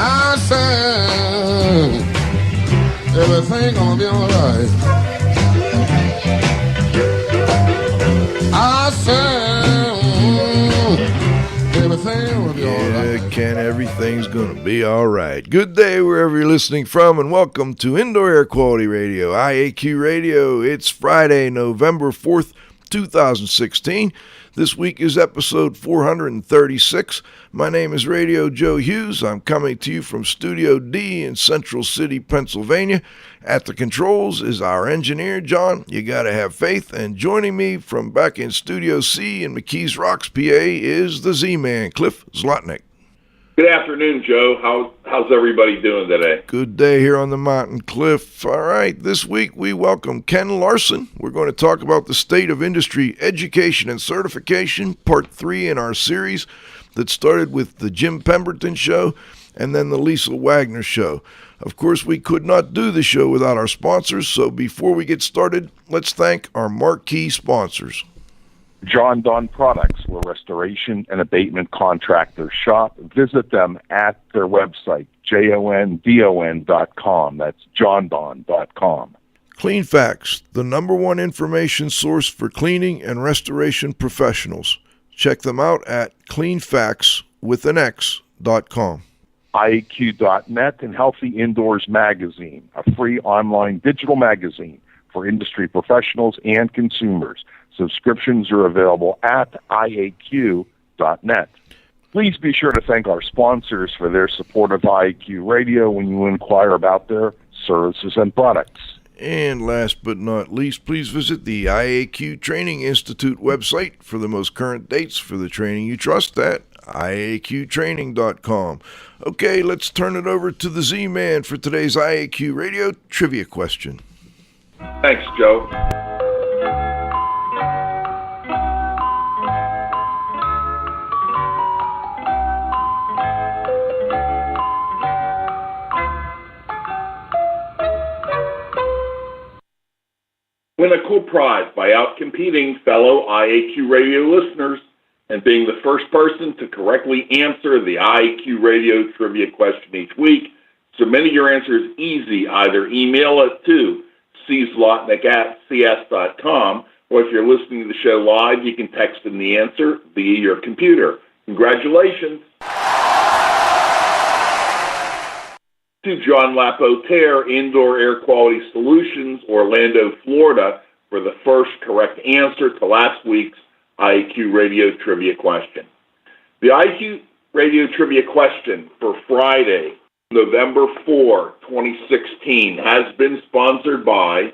I said everything gonna be alright. I said everything will be alright. Ken, everything's gonna be alright. Good day wherever you're listening from, and welcome to Indoor Air Quality Radio, IAQ Radio. It's Friday, November 4th, 2016. This week is episode 436. My name is Radio Joe Hughes. I'm coming to you from Studio D in Central City, Pennsylvania. At the controls is our engineer, John. You gotta have faith. And joining me from back in Studio C in McKees Rocks, PA, is the Z-Man, Cliff Zlotnick. Good afternoon, Joe. How's everybody doing today? Good day here on the mountain, Cliff. All right, this week we welcome Ken Larsen. We're going to talk about the state of industry education and certification, part 3 in our series that started with the Jim Pemberton show and then the Lisa Wagner show. Of course, we could not do the show without our sponsors, so before we get started, let's thank our marquee sponsors. John Don Products, where restoration and abatement contractors shop. Visit them at their website, jondon.com. That's jondon.com. CleanFacts, the #1 information source for cleaning and restoration professionals. Check them out at cleanfacts.com. IAQ.net and Healthy Indoors Magazine, a free online digital magazine for industry professionals and consumers. Subscriptions are available at IAQ.net. Please be sure to thank our sponsors for their support of IAQ Radio when you inquire about their services and products. And last but not least, please visit the IAQ Training Institute website for the most current dates for the training you trust at IAQtraining.com. Okay, let's turn it over to the Z-Man for today's IAQ Radio trivia question. Thanks, Joe. Win a cool prize by outcompeting fellow IAQ Radio listeners and being the first person to correctly answer the IAQ Radio trivia question each week. Submitting your answer is easy. Either email it to czlotnick@cs.com, or if you're listening to the show live, you can text in the answer via your computer. Congratulations. To John Lapotaire, Indoor Air Quality Solutions, Orlando, Florida, for the first correct answer to last week's IAQ Radio trivia question. The IAQ Radio trivia question for Friday, November 4, 2016, has been sponsored by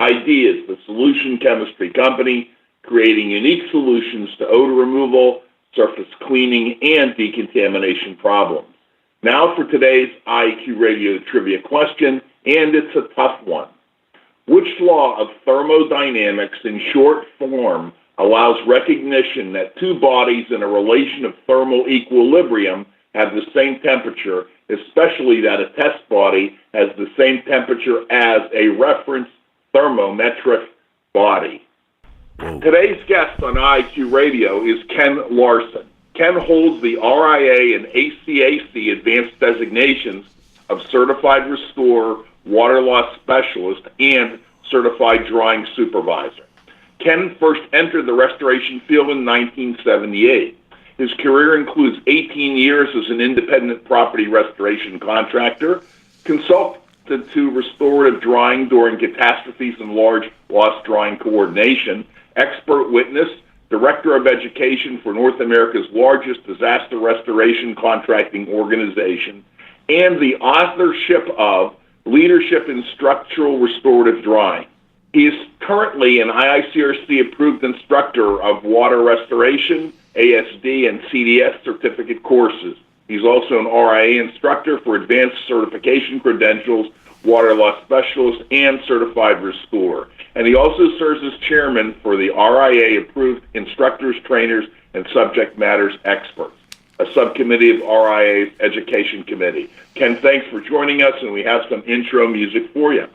Ideas, the solution chemistry company, creating unique solutions to odor removal, surface cleaning, and decontamination problems. Now for today's IAQ Radio trivia question, and it's a tough one. Which law of thermodynamics in short form allows recognition that two bodies in a relation of thermal equilibrium have the same temperature, especially that a test body has the same temperature as a reference thermometric body? Today's guest on IAQ Radio is Ken Larsen. Ken holds the RIA and ACAC advanced designations of Certified Restorer, Water Loss Specialist, and Certified Drying Supervisor. Ken first entered the restoration field in 1978. His career includes 18 years as an independent property restoration contractor, consulted to restorative drying during catastrophes and large loss drying coordination, expert witness, Director of Education for North America's largest disaster restoration contracting organization, and the authorship of Leadership in Structural Restorative Drying. He is currently an IICRC Approved Instructor of Water Restoration, ASD and CDS certificate courses. He's also an RIA Instructor for Advanced Certification Credentials, Water Loss Specialist, and Certified Restorer. And he also serves as chairman for the RIA Approved Instructors, Trainers, and Subject Matters Experts, a subcommittee of RIA's Education Committee. Ken, thanks for joining us, and we have some intro music for you.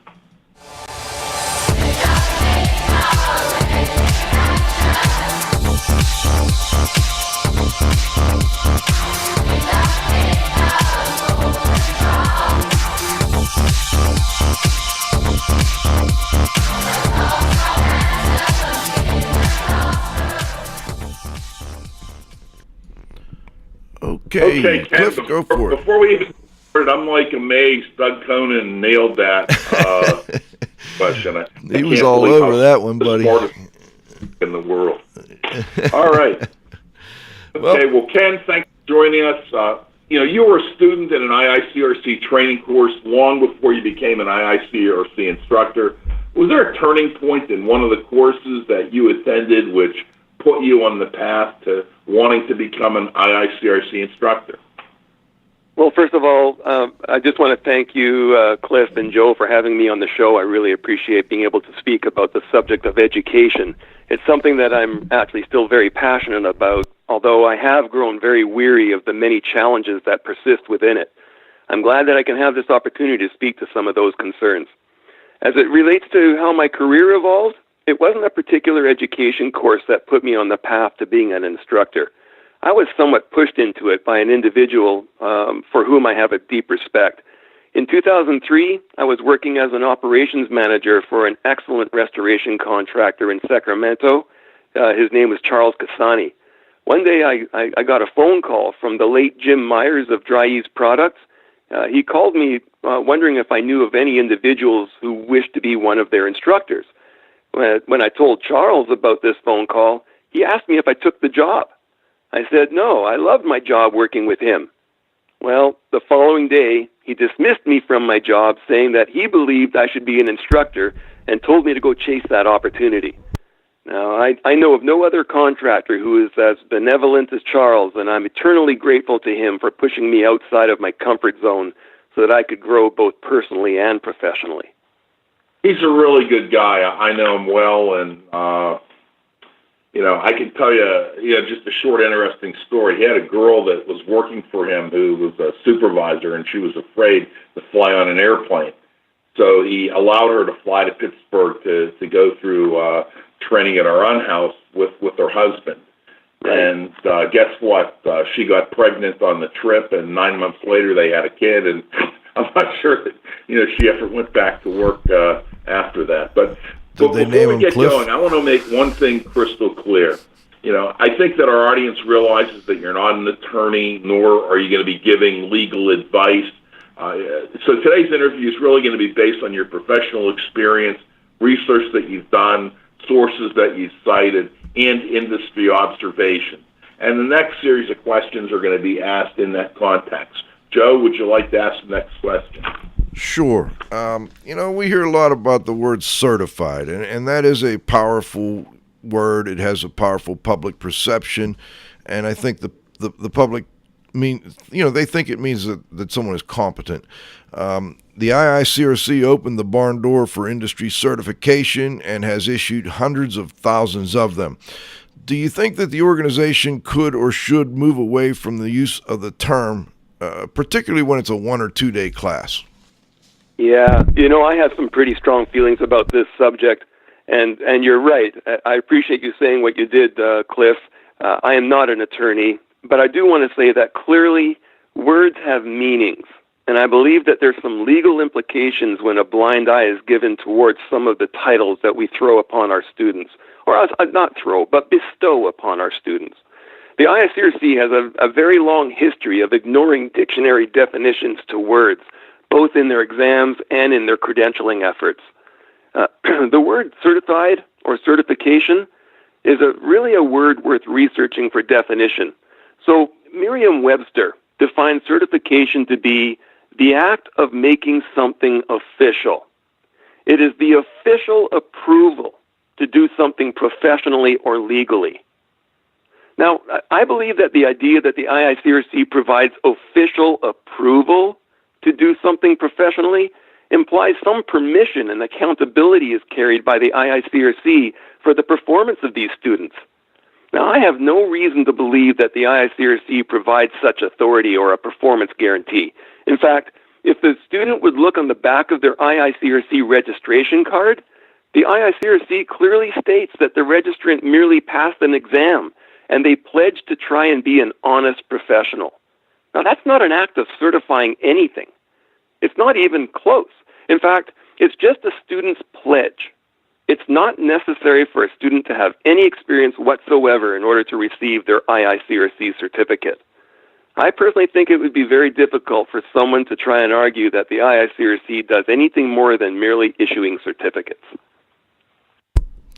Okay, Ken, Cliff, go for it. Before we even started, I'm like amazed Doug Conan nailed that question. He was all over that one, buddy. Smartest in the world. All right. Okay, well, Ken, thanks for joining us. You were a student in an IICRC training course long before you became an IICRC instructor. Was there a turning point in one of the courses that you attended which put you on the path to wanting to become an IICRC instructor? Well, first of all, I just want to thank you, Cliff and Joe, for having me on the show. I really appreciate being able to speak about the subject of education. It's something that I'm actually still very passionate about, although I have grown very weary of the many challenges that persist within it. I'm glad that I can have this opportunity to speak to some of those concerns. As it relates to how my career evolved, it wasn't a particular education course that put me on the path to being an instructor. I was somewhat pushed into it by an individual for whom I have a deep respect. In 2003, I was working as an operations manager for an excellent restoration contractor in Sacramento. His name was Charles Cassani. One day I got a phone call from the late Jim Myers of Dry Ease Products. He called me wondering if I knew of any individuals who wished to be one of their instructors. When I told Charles about this phone call, he asked me if I took the job. I said no, I loved my job working with him. Well, the following day, he dismissed me from my job, saying that he believed I should be an instructor and told me to go chase that opportunity. Now, I know of no other contractor who is as benevolent as Charles, and I'm eternally grateful to him for pushing me outside of my comfort zone so that I could grow both personally and professionally. He's a really good guy. I know him well, and I can tell you, just a short, interesting story. He had a girl that was working for him who was a supervisor, and she was afraid to fly on an airplane. So he allowed her to fly to Pittsburgh to go through training at our own house with her husband. Right. And guess what? She got pregnant on the trip, and 9 months later they had a kid, and I'm not sure that she ever went back to work after that. But before we get going, I want to make one thing crystal clear. I think that our audience realizes that you're not an attorney, nor are you going to be giving legal advice. So today's interview is really going to be based on your professional experience, research that you've done, sources that you've cited, and industry observation. And the next series of questions are going to be asked in that context. Joe, would you like to ask the next question? Sure. We hear a lot about the word certified, and that is a powerful word. It has a powerful public perception, and I think the public they think it means that someone is competent. The IICRC opened the barn door for industry certification and has issued hundreds of thousands of them. Do you think that the organization could or should move away from the use of the term, particularly when it's a 1 or 2 day class? Yeah, I have some pretty strong feelings about this subject, and you're right. I appreciate you saying what you did, Cliff. I am not an attorney, but I do want to say that clearly words have meanings, and I believe that there's some legal implications when a blind eye is given towards some of the titles that we throw upon our students, or not throw, but bestow upon our students. The IICRC has a very long history of ignoring dictionary definitions to words, both in their exams and in their credentialing efforts. The word certified or certification is really a word worth researching for definition. So Merriam-Webster defines certification to be the act of making something official. It is the official approval to do something professionally or legally. Now, I believe that the idea that the IICRC provides official approval to do something professionally implies some permission and accountability is carried by the IICRC for the performance of these students. Now, I have no reason to believe that the IICRC provides such authority or a performance guarantee. In fact, if the student would look on the back of their IICRC registration card, the IICRC clearly states that the registrant merely passed an exam and they pledge to try and be an honest professional. Now, that's not an act of certifying anything. It's not even close. In fact, it's just a student's pledge. It's not necessary for a student to have any experience whatsoever in order to receive their IICRC certificate. I personally think it would be very difficult for someone to try and argue that the IICRC does anything more than merely issuing certificates.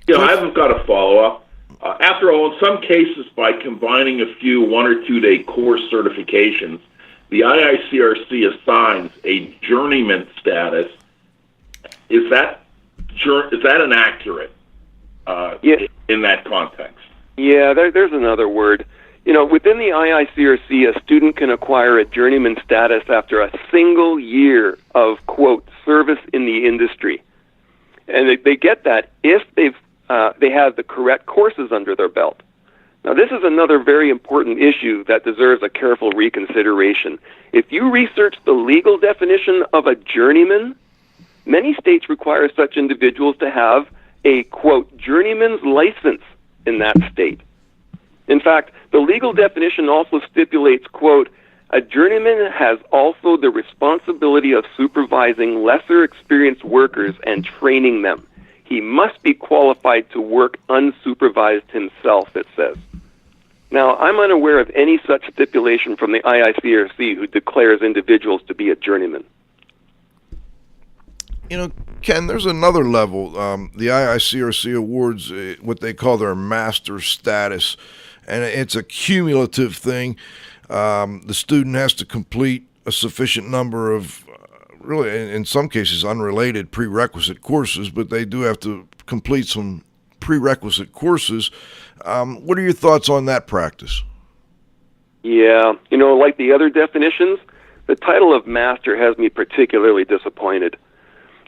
I've got a follow-up. After all, in some cases, by combining a few 1 or 2 day course certifications, the IICRC assigns a journeyman status. Is that inaccurate in that context? Yeah, there's another word. Within the IICRC, a student can acquire a journeyman status after a single year of, quote, service in the industry. And they get that if they have the correct courses under their belt. Now, this is another very important issue that deserves a careful reconsideration. If you research the legal definition of a journeyman, many states require such individuals to have a, quote, journeyman's license in that state. In fact, the legal definition also stipulates, quote, a journeyman has also the responsibility of supervising lesser experienced workers and training them. He must be qualified to work unsupervised himself, it says. Now, I'm unaware of any such stipulation from the IICRC who declares individuals to be a journeyman. Ken, there's another level. The IICRC awards what they call their master status, and it's a cumulative thing. The student has to complete a sufficient number of, really, in some cases, unrelated prerequisite courses, but they do have to complete some prerequisite courses. What are your thoughts on that practice? Yeah, like the other definitions, the title of master has me particularly disappointed.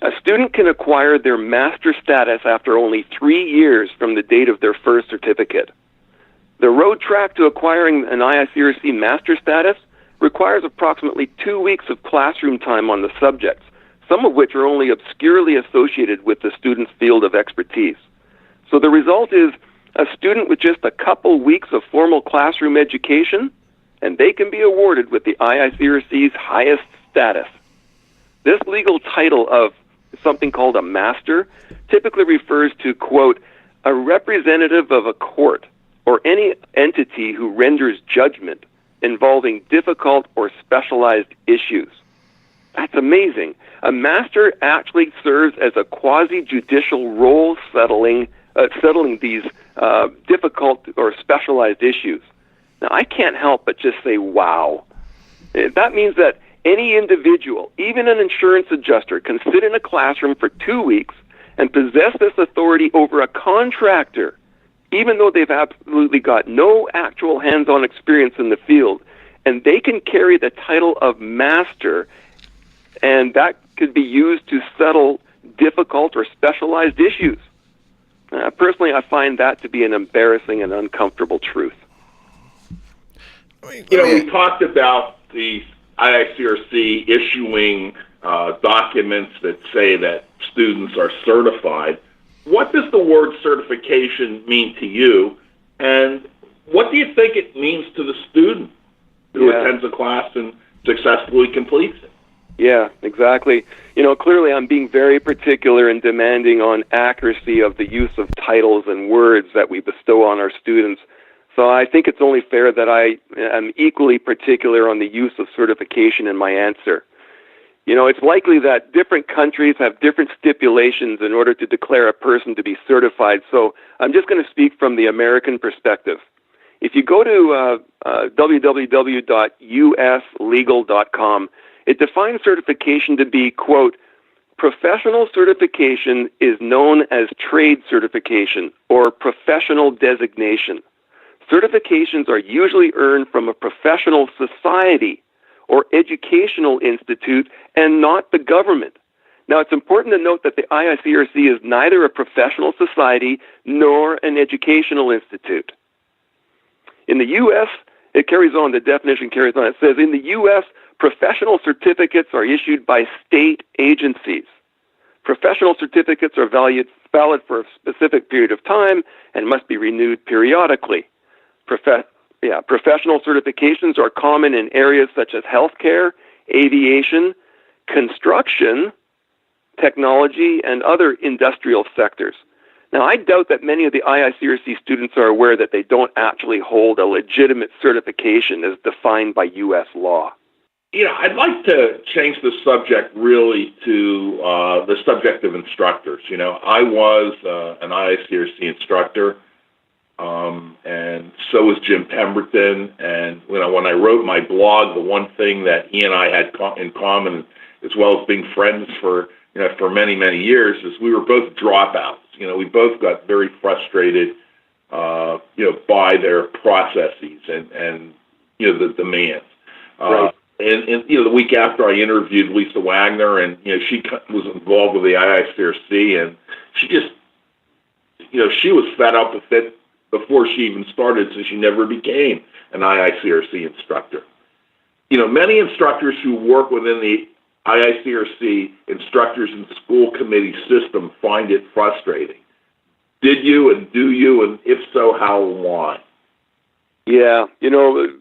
A student can acquire their master status after only 3 years from the date of their first certificate. The road track to acquiring an IICRC master status requires approximately 2 weeks of classroom time on the subjects, some of which are only obscurely associated with the student's field of expertise. So the result is a student with just a couple weeks of formal classroom education, and they can be awarded with the IICRC's highest status. This legal title of something called a master typically refers to, quote, a representative of a court or any entity who renders judgment involving difficult or specialized issues. That's amazing. A master actually serves as a quasi-judicial role settling these difficult or specialized issues. Now, I can't help but just say, wow. That means that any individual, even an insurance adjuster, can sit in a classroom for 2 weeks and possess this authority over a contractor, even though they've absolutely got no actual hands-on experience in the field. And they can carry the title of master, and that could be used to settle difficult or specialized issues. Personally, I find that to be an embarrassing and uncomfortable truth. We talked about the IICRC issuing documents that say that students are certified. What does the word certification mean to you, and what do you think it means to the student who attends a class and successfully completes it? Yeah, exactly. Clearly I'm being very particular and demanding on accuracy of the use of titles and words that we bestow on our students. So I think it's only fair that I am equally particular on the use of certification in my answer. It's likely that different countries have different stipulations in order to declare a person to be certified, so I'm just going to speak from the American perspective. If you go to www.uslegal.com, it defines certification to be, quote, professional certification is known as trade certification or professional designation. Certifications are usually earned from a professional society or educational institute and not the government. Now, it's important to note that the IICRC is neither a professional society nor an educational institute. In the U.S., the definition carries on. It says, in the U.S., professional certificates are issued by state agencies. Professional certificates are valid for a specific period of time and must be renewed periodically. Professional certifications are common in areas such as healthcare, aviation, construction, technology, and other industrial sectors. Now, I doubt that many of the IICRC students are aware that they don't actually hold a legitimate certification as defined by U.S. law. I'd like to change the subject really to the subject of instructors. I was an IICRC instructor, and so was Jim Pemberton. And when I wrote my blog, the one thing that he and I had in common, as well as being friends for many, many years, is we were both dropouts. We both got very frustrated, by their processes and the demands. Right. And the week after I interviewed Lisa Wagner, and she was involved with the IICRC, and she just, she was fed up with it before she even started, so she never became an IICRC instructor. Many instructors who work within the IICRC Instructors and School Committee system find it frustrating. Did you, and do you, and if so, how and why? Yeah,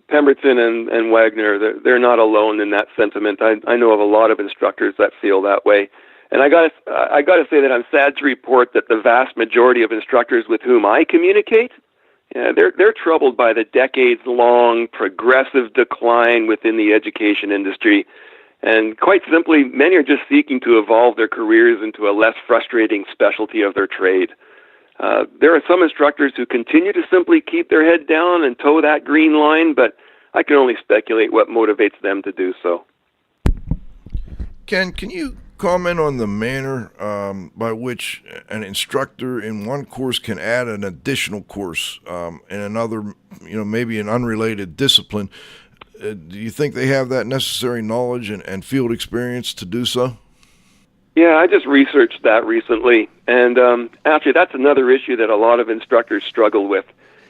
Pemberton and Wagner, they're not alone in that sentiment. I know of a lot of instructors that feel that way. And I gotta say that I'm sad to report that the vast majority of instructors with whom I communicate, they're troubled by the decades-long progressive decline within the education industry. And quite simply, many are just seeking to evolve their careers into a less frustrating specialty of their trade. There are some instructors who continue to simply keep their head down and toe that green line, but I can only speculate what motivates them to do so. Ken, can you comment on the manner by which an instructor in one course can add an additional course in another, maybe an unrelated discipline? Do you think they have that necessary knowledge and field experience to do so? Yeah, I just researched that recently, and actually that's another issue that a lot of instructors struggle with.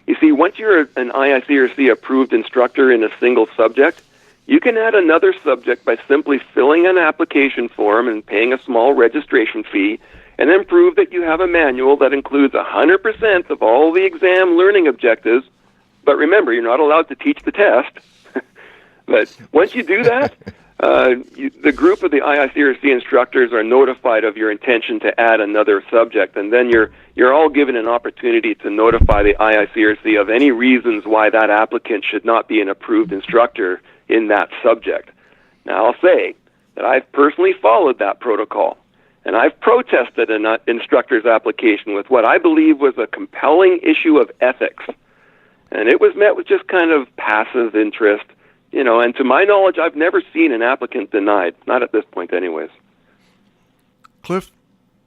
You see, once you're an IICRC approved instructor in a single subject, you can add another subject by simply filling an application form and paying a small registration fee, and then prove that you have a manual that includes 100% of all the exam learning objectives. But remember, you're not allowed to teach the test. But once you do that, the group of the IICRC instructors are notified of your intention to add another subject, and then you're all given an opportunity to notify the IICRC of any reasons why that applicant should not be an approved instructor in that subject. Now, I'll say that I've personally followed that protocol, and I've protested an instructor's application with what I believe was a compelling issue of ethics, and it was met with just kind of passive interest. And to my knowledge, I've never seen an applicant denied, not at this point anyways. Cliff?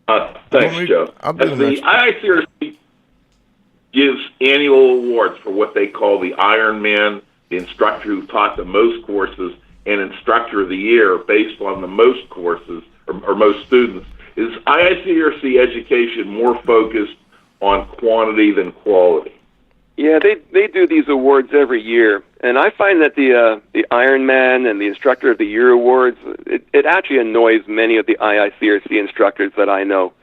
Thanks, Joe. The IICRC gives annual awards for what they call the Iron Man, the instructor who taught the most courses, and Instructor of the Year based on the most courses or most students. Is IICRC education more focused on quantity than quality? Yeah, they do these awards every year, and I find that the Iron Man and the Instructor of the Year awards, it actually annoys many of the IICRC instructors that I know.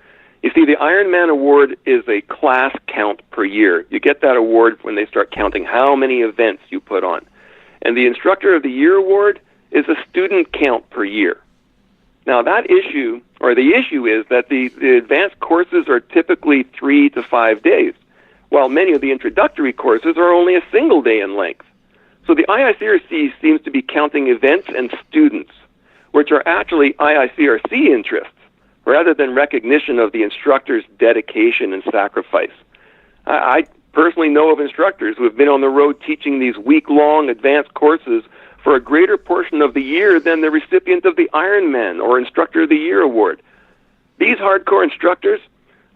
You see, the Iron Man award is a class count per year. You get that award when they start counting how many events you put on. And the Instructor of the Year award is a student count per year. Now, the issue is that the advanced courses are typically 3 to 5 days, while many of the introductory courses are only a single day in length. So the IICRC seems to be counting events and students, which are actually IICRC interests, rather than recognition of the instructor's dedication and sacrifice. I personally know of instructors who have been on the road teaching these week-long advanced courses for a greater portion of the year than the recipient of the Ironman or Instructor of the Year award. These hardcore instructors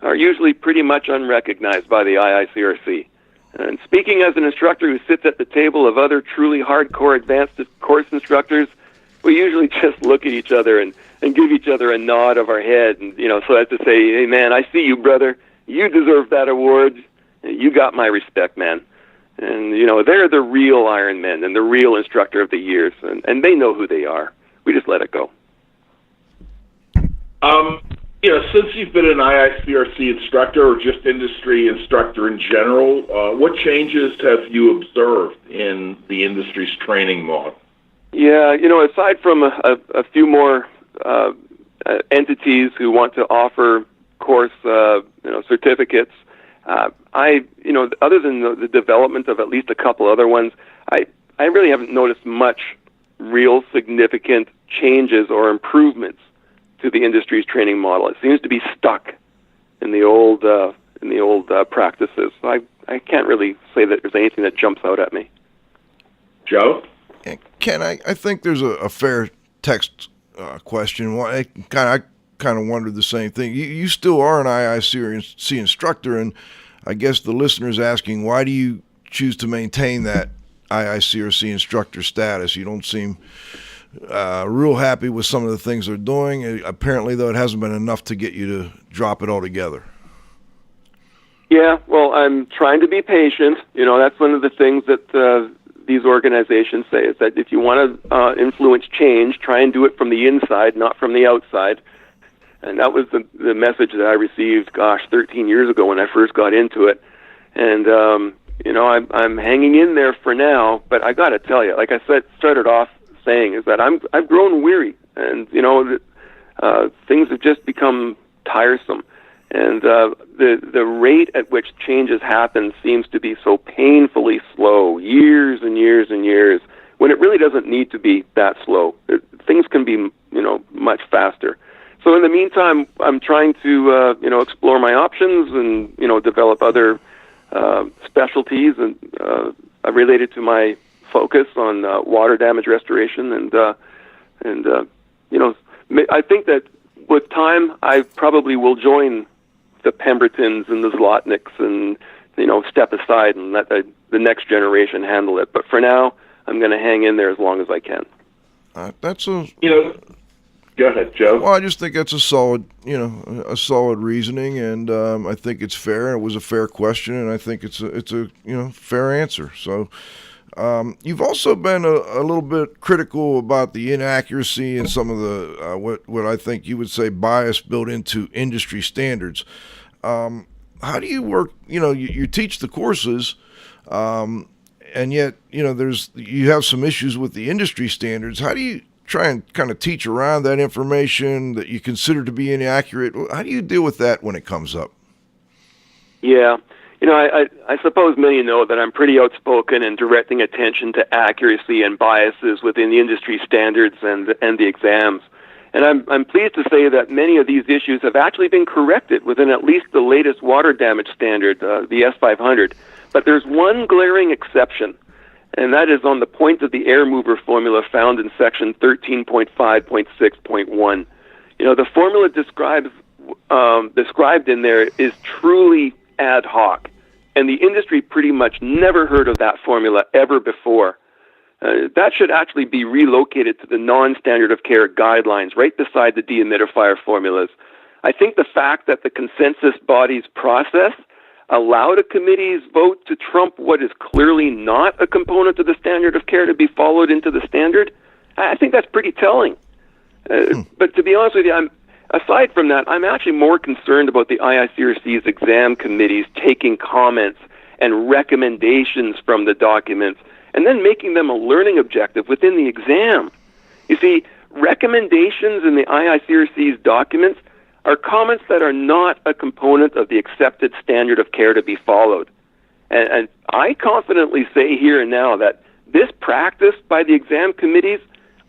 are usually pretty much unrecognized by the IICRC. And speaking as an instructor who sits at the table of other truly hardcore advanced course instructors, we usually just look at each other and give each other a nod of our head, and so as to say, hey man, I see you, brother. You deserve that award. You got my respect, man. And they're the real Iron Men and the real Instructor of the Years, and they know who they are. We just let it go. Since you've been an IICRC instructor or just industry instructor in general, what changes have you observed in the industry's training model? Yeah, aside from a few more entities who want to offer course, certificates. Other than the development of at least a couple other ones, I really haven't noticed much real significant changes or improvements to the industry's training model. It seems to be stuck in the old practices. So I can't really say that there's anything that jumps out at me. Joe? Ken, I think there's a fair text question. I kind of wondered the same thing. You still are an IICRC instructor, and I guess the listener's asking, why do you choose to maintain that IICRC instructor status? You don't seem real happy with some of the things they're doing. Apparently, though, it hasn't been enough to get you to drop it altogether. Yeah, well, I'm trying to be patient. That's one of the things that these organizations say, is that if you want to influence change, try and do it from the inside, not from the outside. And that was the message that I received, 13 years ago when I first got into it. And, I'm hanging in there for now, but I got to tell you, like I started off saying, is that I've grown weary, and, things have just become tiresome. And the rate at which changes happen seems to be so painfully slow, years and years and years, when it really doesn't need to be that slow. Things can be, much faster. So in the meantime, I'm trying to, explore my options and, develop other specialties and related to my focus on water damage restoration. And I think that with time, I probably will join the Pembertons and the Zlotniks and, step aside and let the next generation handle it. But for now, I'm going to hang in there as long as I can. Go ahead, Joe. Well, I just think that's a solid reasoning, and I think it's fair. It was a fair question, and I think it's a fair answer. So, you've also been a little bit critical about the inaccuracy and some of the what I think you would say bias built into industry standards. How do you work? You teach the courses, and yet you have some issues with the industry standards. How do you try and kind of teach around that information that you consider to be inaccurate? How do you deal with that when it comes up? Yeah. I suppose many know that I'm pretty outspoken in directing attention to accuracy and biases within the industry standards and the exams. And I'm pleased to say that many of these issues have actually been corrected within at least the latest water damage standard, the S500. But there's one glaring exception, and that is on the point of the air mover formula found in section 13.5.6.1. The formula described in there is truly ad hoc, and the industry pretty much never heard of that formula ever before. That should actually be relocated to the non-standard of care guidelines right beside the dehumidifier formulas. I think the fact that the consensus body's process allowed a committee's vote to trump what is clearly not a component of the standard of care to be followed into the standard, I think that's pretty telling. But to be honest with you, aside from that, I'm actually more concerned about the IICRC's exam committees taking comments and recommendations from the documents and then making them a learning objective within the exam. You see, recommendations in the IICRC's documents are comments that are not a component of the accepted standard of care to be followed. And I confidently say here and now that this practice by the exam committees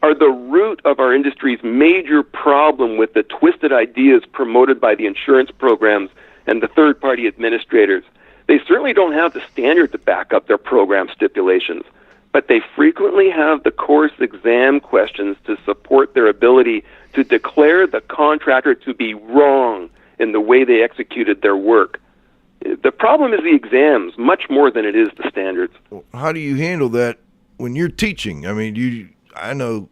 are the root of our industry's major problem with the twisted ideas promoted by the insurance programs and the third-party administrators. They certainly don't have the standard to back up their program stipulations, but they frequently have the course exam questions to support their ability to declare the contractor to be wrong in the way they executed their work. The problem is the exams, much more than it is the standards. How do you handle that when you're teaching? I mean, I know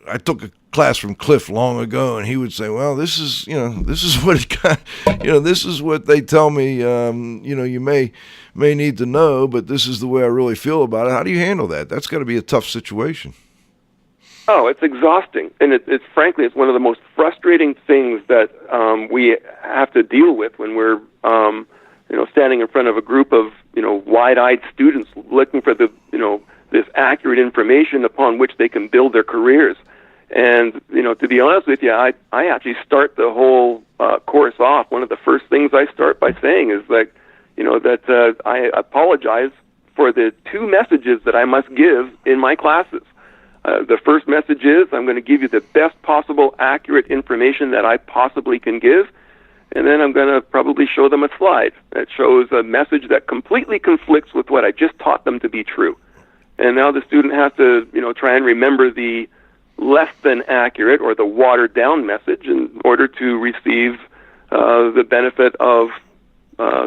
I took a class from Cliff long ago, and he would say, well, this is what it got, this is what they tell me, you may need to know, but this is the way I really feel about it. How do you handle that? That's got to be a tough situation. Oh, it's exhausting, and it's frankly, it's one of the most frustrating things that we have to deal with when we're, standing in front of a group of, wide-eyed students looking for the, this accurate information upon which they can build their careers. And, to be honest with you, I actually start the whole course off. One of the first things I start by saying is that I apologize for the two messages that I must give in my classes. The first message is I'm going to give you the best possible accurate information that I possibly can give, and then I'm going to probably show them a slide that shows a message that completely conflicts with what I just taught them to be true. And now the student has to, try and remember the less than accurate or the watered down message in order to receive the benefit of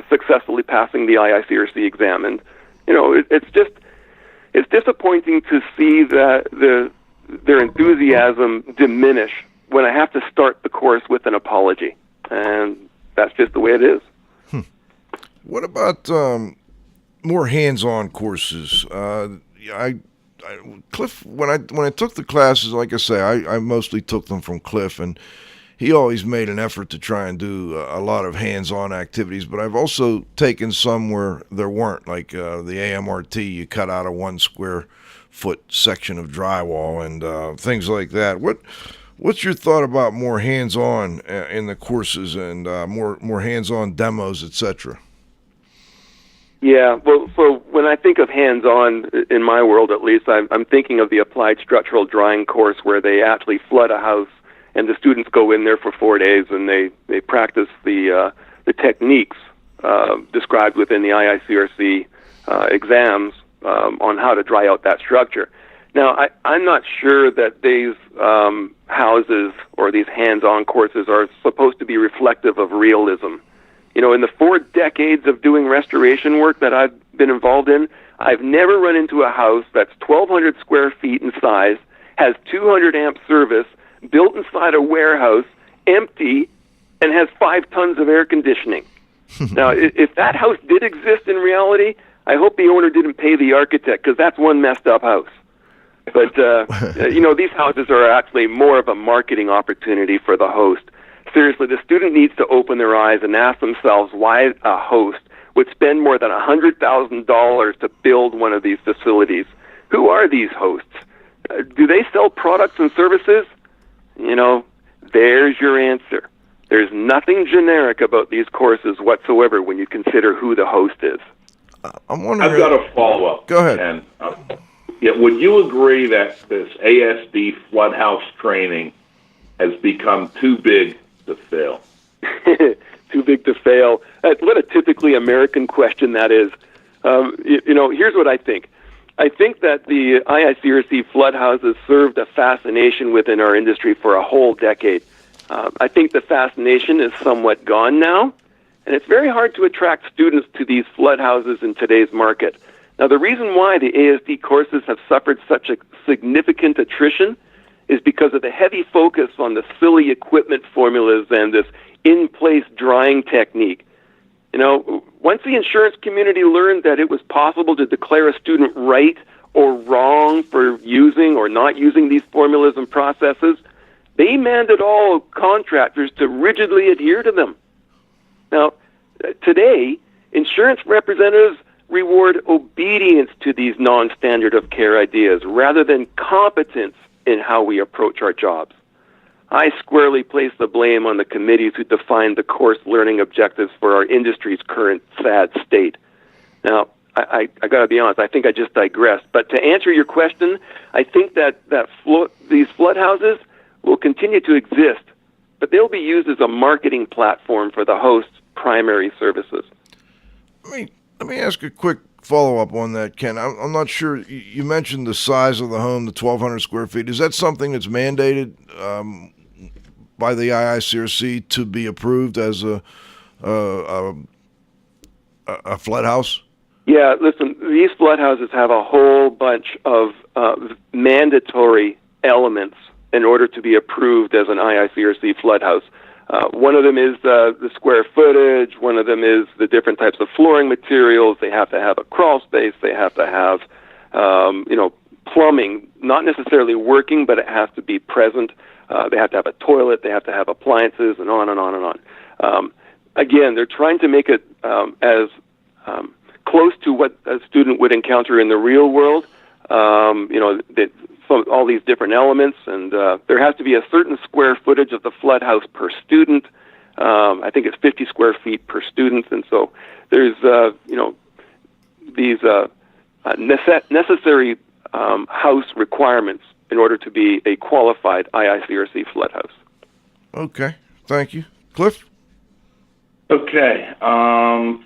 successfully passing the IICRC exam. And it's disappointing to see that their enthusiasm diminish when I have to start the course with an apology, and that's just the way it is. What about more hands-on courses? Cliff, when I took the classes, like I say, I mostly took them from Cliff, and he always made an effort to try and do a lot of hands-on activities, but I've also taken some where there weren't, like the AMRT, you cut out a 1 square foot section of drywall and things like that. What's your thought about more hands-on in the courses and more hands-on demos, etc.? Yeah, well, so when I think of hands-on, in my world at least, I'm thinking of the applied structural drying course where they actually flood a house and the students go in there for 4 days and they practice the techniques described within the IICRC exams on how to dry out that structure. Now, I'm not sure that these houses or these hands-on courses are supposed to be reflective of realism. In the 4 decades of doing restoration work that I've been involved in, I've never run into a house that's 1,200 square feet in size, has 200 amp service, built inside a warehouse, empty, and has 5 tons of air conditioning. Now, if that house did exist in reality, I hope the owner didn't pay the architect, because that's one messed up house. But, these houses are actually more of a marketing opportunity for the host. Seriously, the student needs to open their eyes and ask themselves why a host would spend more than $100,000 to build one of these facilities. Who are these hosts? Do they sell products and services? There's your answer. There's nothing generic about these courses whatsoever when you consider who the host is. I'm wondering. I've got a follow-up. Go ahead. And, would you agree that this ASD flood house training has become too big to fail? Too big to fail. What a typically American question that is. Here's what I think. I think that the IICRC flood houses served a fascination within our industry for a whole decade. I think the fascination is somewhat gone now, and it's very hard to attract students to these flood houses in today's market. Now, the reason why the ASD courses have suffered such a significant attrition is because of the heavy focus on the silly equipment formulas and this in-place drying technique. Once the insurance community learned that it was possible to declare a student right or wrong for using or not using these formulas and processes, they mandated all contractors to rigidly adhere to them. Now, today, insurance representatives reward obedience to these non-standard of care ideas rather than competence in how we approach our jobs. I squarely place the blame on the committees who defined the course learning objectives for our industry's current sad state. Now, I got to be honest, I think I just digressed. But to answer your question, I think that these flood houses will continue to exist, but they'll be used as a marketing platform for the host's primary services. Let me ask a quick follow-up on that, Ken. I'm not sure. You mentioned the size of the home, the 1,200 square feet. Is that something that's mandated by the IICRC to be approved as a flood house? Yeah, listen, these flood houses have a whole bunch of mandatory elements in order to be approved as an IICRC flood house. One of them is the square footage. One of them is the different types of flooring materials. They have to have a crawl space. They have to have, plumbing, not necessarily working, but it has to be present. They have to have a toilet. They have to have appliances, and on and on and on. Again, they're trying to make it as close to what a student would encounter in the real world. all these different elements, and there has to be a certain square footage of the flood house per student. I think it's 50 square feet per student, and so there's these necessary house requirements in order to be a qualified IICRC flood house. Okay, thank you. Cliff? Okay. I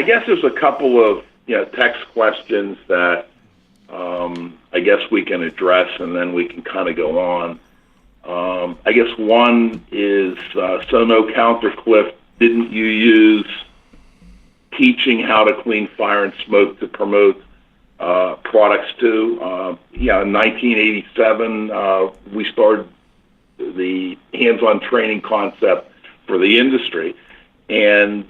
guess there's a couple of text questions that I guess we can address, and then we can kind of go on. I guess one is, so no counter, Cliff, didn't you use teaching how to clean fire and smoke to promote products too? In 1987, we started the hands-on training concept for the industry, and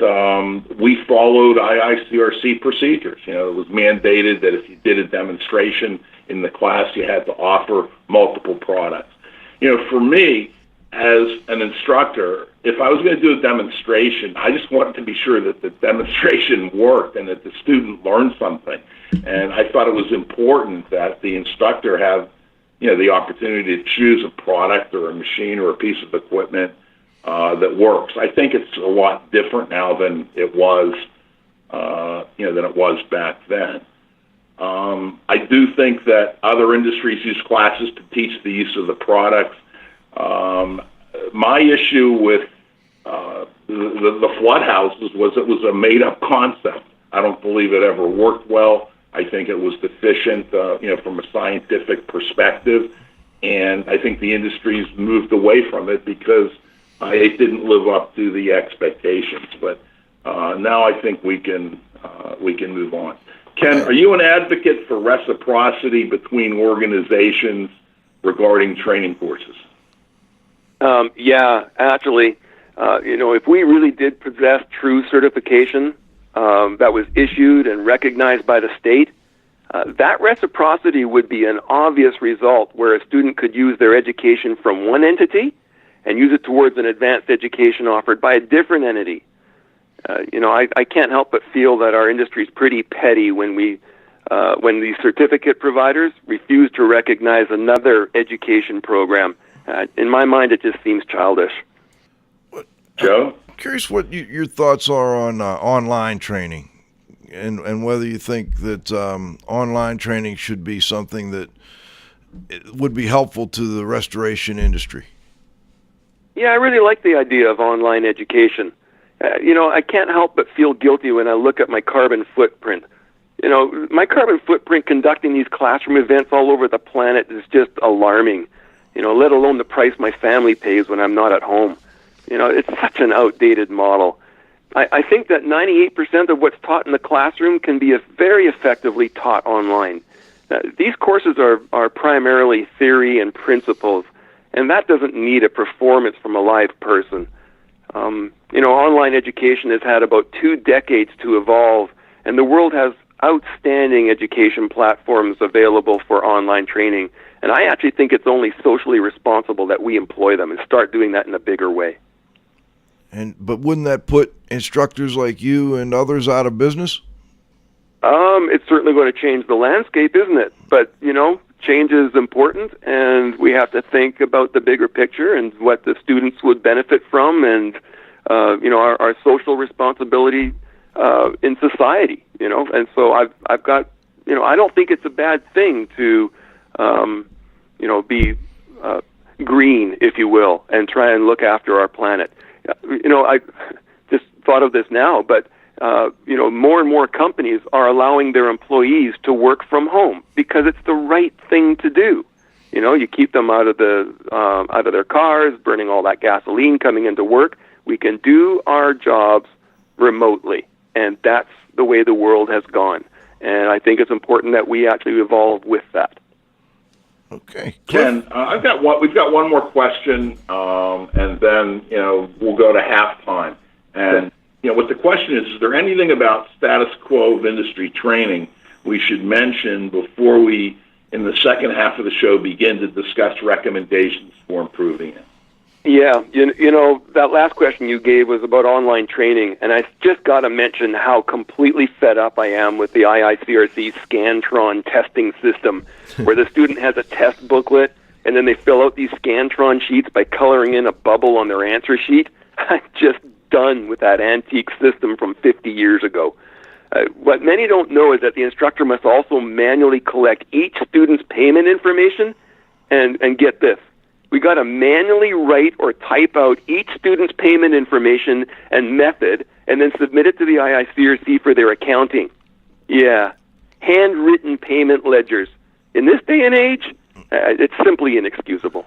we followed IICRC procedures. It was mandated that if you did a demonstration in the class, you had to offer multiple products. For me, as an instructor, if I was going to do a demonstration, I just wanted to be sure that the demonstration worked and that the student learned something. And I thought it was important that the instructor have, the opportunity to choose a product or a machine or a piece of equipment that works. I think it's a lot different now than it was, back then. I do think that other industries use classes to teach the use of the products. My issue with the flood houses was it was a made-up concept. I don't believe it ever worked well. I think it was deficient, from a scientific perspective, and I think the industry's moved away from it because it didn't live up to the expectations. But now I think we can move on. Ken, are you an advocate for reciprocity between organizations regarding training courses? Yeah, actually, if we really did possess true certification that was issued and recognized by the state, that reciprocity would be an obvious result where a student could use their education from one entity and use it towards an advanced education offered by a different entity. I can't help but feel that our industry is pretty petty when these certificate providers refuse to recognize another education program. In my mind, it just seems childish. Joe? I'm curious what your thoughts are on online training, and whether you think that online training should be something that would be helpful to the restoration industry. Yeah, I really like the idea of online education. I can't help but feel guilty when I look at my carbon footprint. My carbon footprint conducting these classroom events all over the planet is just alarming, let alone the price my family pays when I'm not at home. It's such an outdated model. I think that 98% of what's taught in the classroom can be very effectively taught online. These courses are primarily theory and principles, and that doesn't need a performance from a live person. Online education has had about 2 decades to evolve, and the world has outstanding education platforms available for online training. And I actually think it's only socially responsible that we employ them and start doing that in a bigger way. But wouldn't that put instructors like you and others out of business? It's certainly going to change the landscape, isn't it? But, change is important, and we have to think about the bigger picture and what the students would benefit from, and our social responsibility in society. And so I've got, I don't think it's a bad thing to be green, if you will, and try and look after our planet. I just thought of this now, but more and more companies are allowing their employees to work from home because it's the right thing to do. You keep them out of their cars, burning all that gasoline coming into work. We can do our jobs remotely, and that's the way the world has gone. And I think it's important that we actually evolve with that. Okay, Ken, we've got one more question, and then we'll go to halftime. And what the question is there anything about status quo of industry training we should mention before we, in the second half of the show, begin to discuss recommendations for improving it? Yeah, you know, that last question you gave was about online training, and I just got to mention how completely fed up I am with the IICRC Scantron testing system, where the student has a test booklet, and then they fill out these Scantron sheets by coloring in a bubble on their answer sheet. I'm just done with that antique system from 50 years ago. What many don't know is that the instructor must also manually collect each student's payment information, and get this. We got to manually write or type out each student's payment information and method, and then submit it to the IICRC for their accounting. Yeah, handwritten payment ledgers. In this day and age, it's simply inexcusable.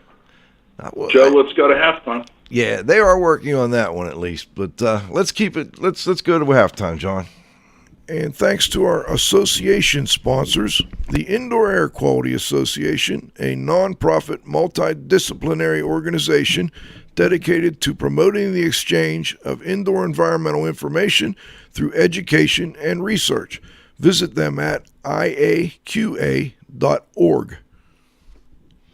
Joe, let's go to halftime. Yeah, they are working on that one at least, but let's keep it. Let's go to halftime, John. And thanks to our association sponsors, the Indoor Air Quality Association, a nonprofit multidisciplinary organization dedicated to promoting the exchange of indoor environmental information through education and research. Visit them at IAQA.org.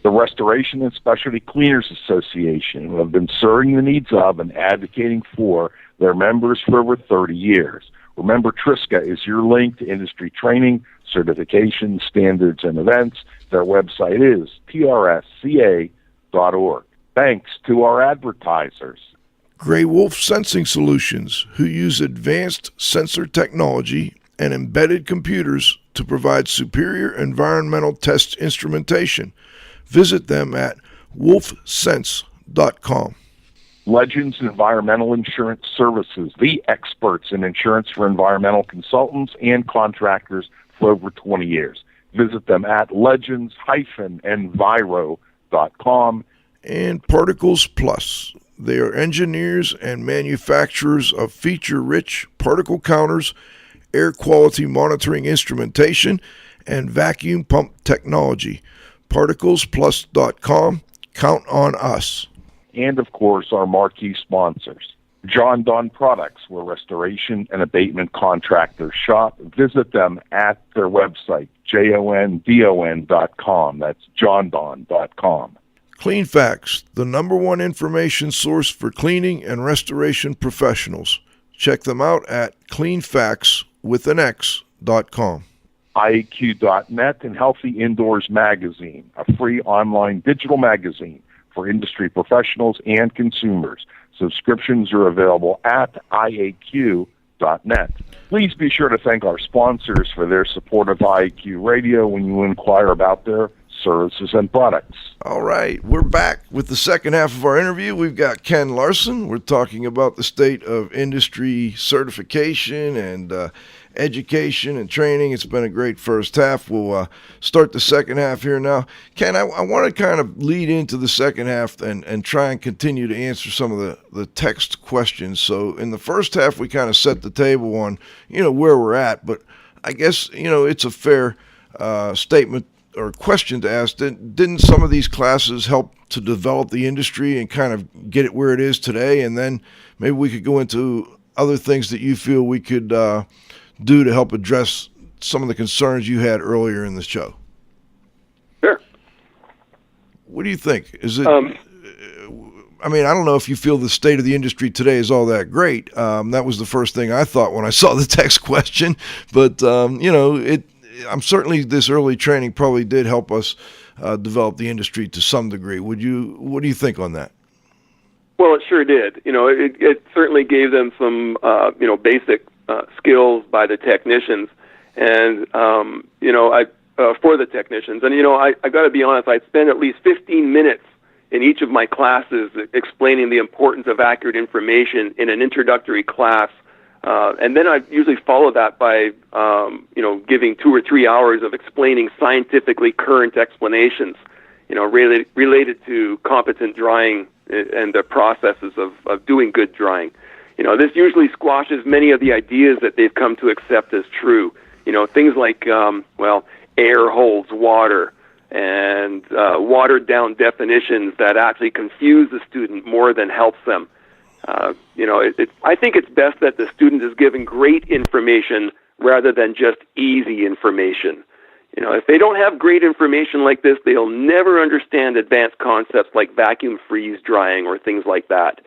The Restoration and Specialty Cleaners Association, who have been serving the needs of and advocating for their members for over 30 years. Remember, Triska is your link to industry training, certification, standards, and events. Their website is trsca.org. Thanks to our advertisers. Gray Wolf Sensing Solutions, who use advanced sensor technology and embedded computers to provide superior environmental test instrumentation. Visit them at wolfsense.com. Legends Environmental Insurance Services, the experts in insurance for environmental consultants and contractors for over 20 years. Visit them at legends-enviro.com. And Particles Plus. They are engineers and manufacturers of feature-rich particle counters, air quality monitoring instrumentation, and vacuum pump technology. ParticlesPlus.com. Count on us. And, of course, our marquee sponsors. John Don Products, where restoration and abatement contractors shop. Visit them at their website, jondon.com. That's jondon.com. Clean Facts, the #1 information source for cleaning and restoration professionals. Check them out at cleanfactswithanx.com. IAQ.net and Healthy Indoors Magazine, a free online digital magazine for industry professionals and consumers. Subscriptions are available at IAQ.net. Please be sure to thank our sponsors for their support of IAQ Radio when you inquire about their services and products. All right, we're back with the second half of our interview. We've got Ken Larsen. We're talking about the state of industry certification and education and training. It's been a great first half. We'll start the second half here now. Ken, I want to kind of lead into the second half and try and continue to answer some of the text questions. So in the first half, we kind of set the table on, where we're at, but I guess, it's a fair statement or question to ask. Didn't some of these classes help to develop the industry and kind of get it where it is today? And then maybe we could go into other things that you feel we could do to help address some of the concerns you had earlier in the show. Sure. What do you think? Is it? I don't know if you feel the state of the industry today is all that great. That was the first thing I thought when I saw the text question. But I'm certainly this early training probably did help us develop the industry to some degree. What do you think on that? Well, it sure did. It certainly gave them some basic skills by the technicians, and for the technicians. And I got to be honest, I spent at least 15 minutes in each of my classes explaining the importance of accurate information in an introductory class, and then I usually follow that by giving 2 or 3 hours of explaining scientifically current explanations, related to competent drying and the processes of doing good drying. This usually squashes many of the ideas that they've come to accept as true. Things like, air holds water, and watered-down definitions that actually confuse the student more than helps them. I think it's best that the student is given great information rather than just easy information. If they don't have great information like this, they'll never understand advanced concepts like vacuum freeze drying or things like that.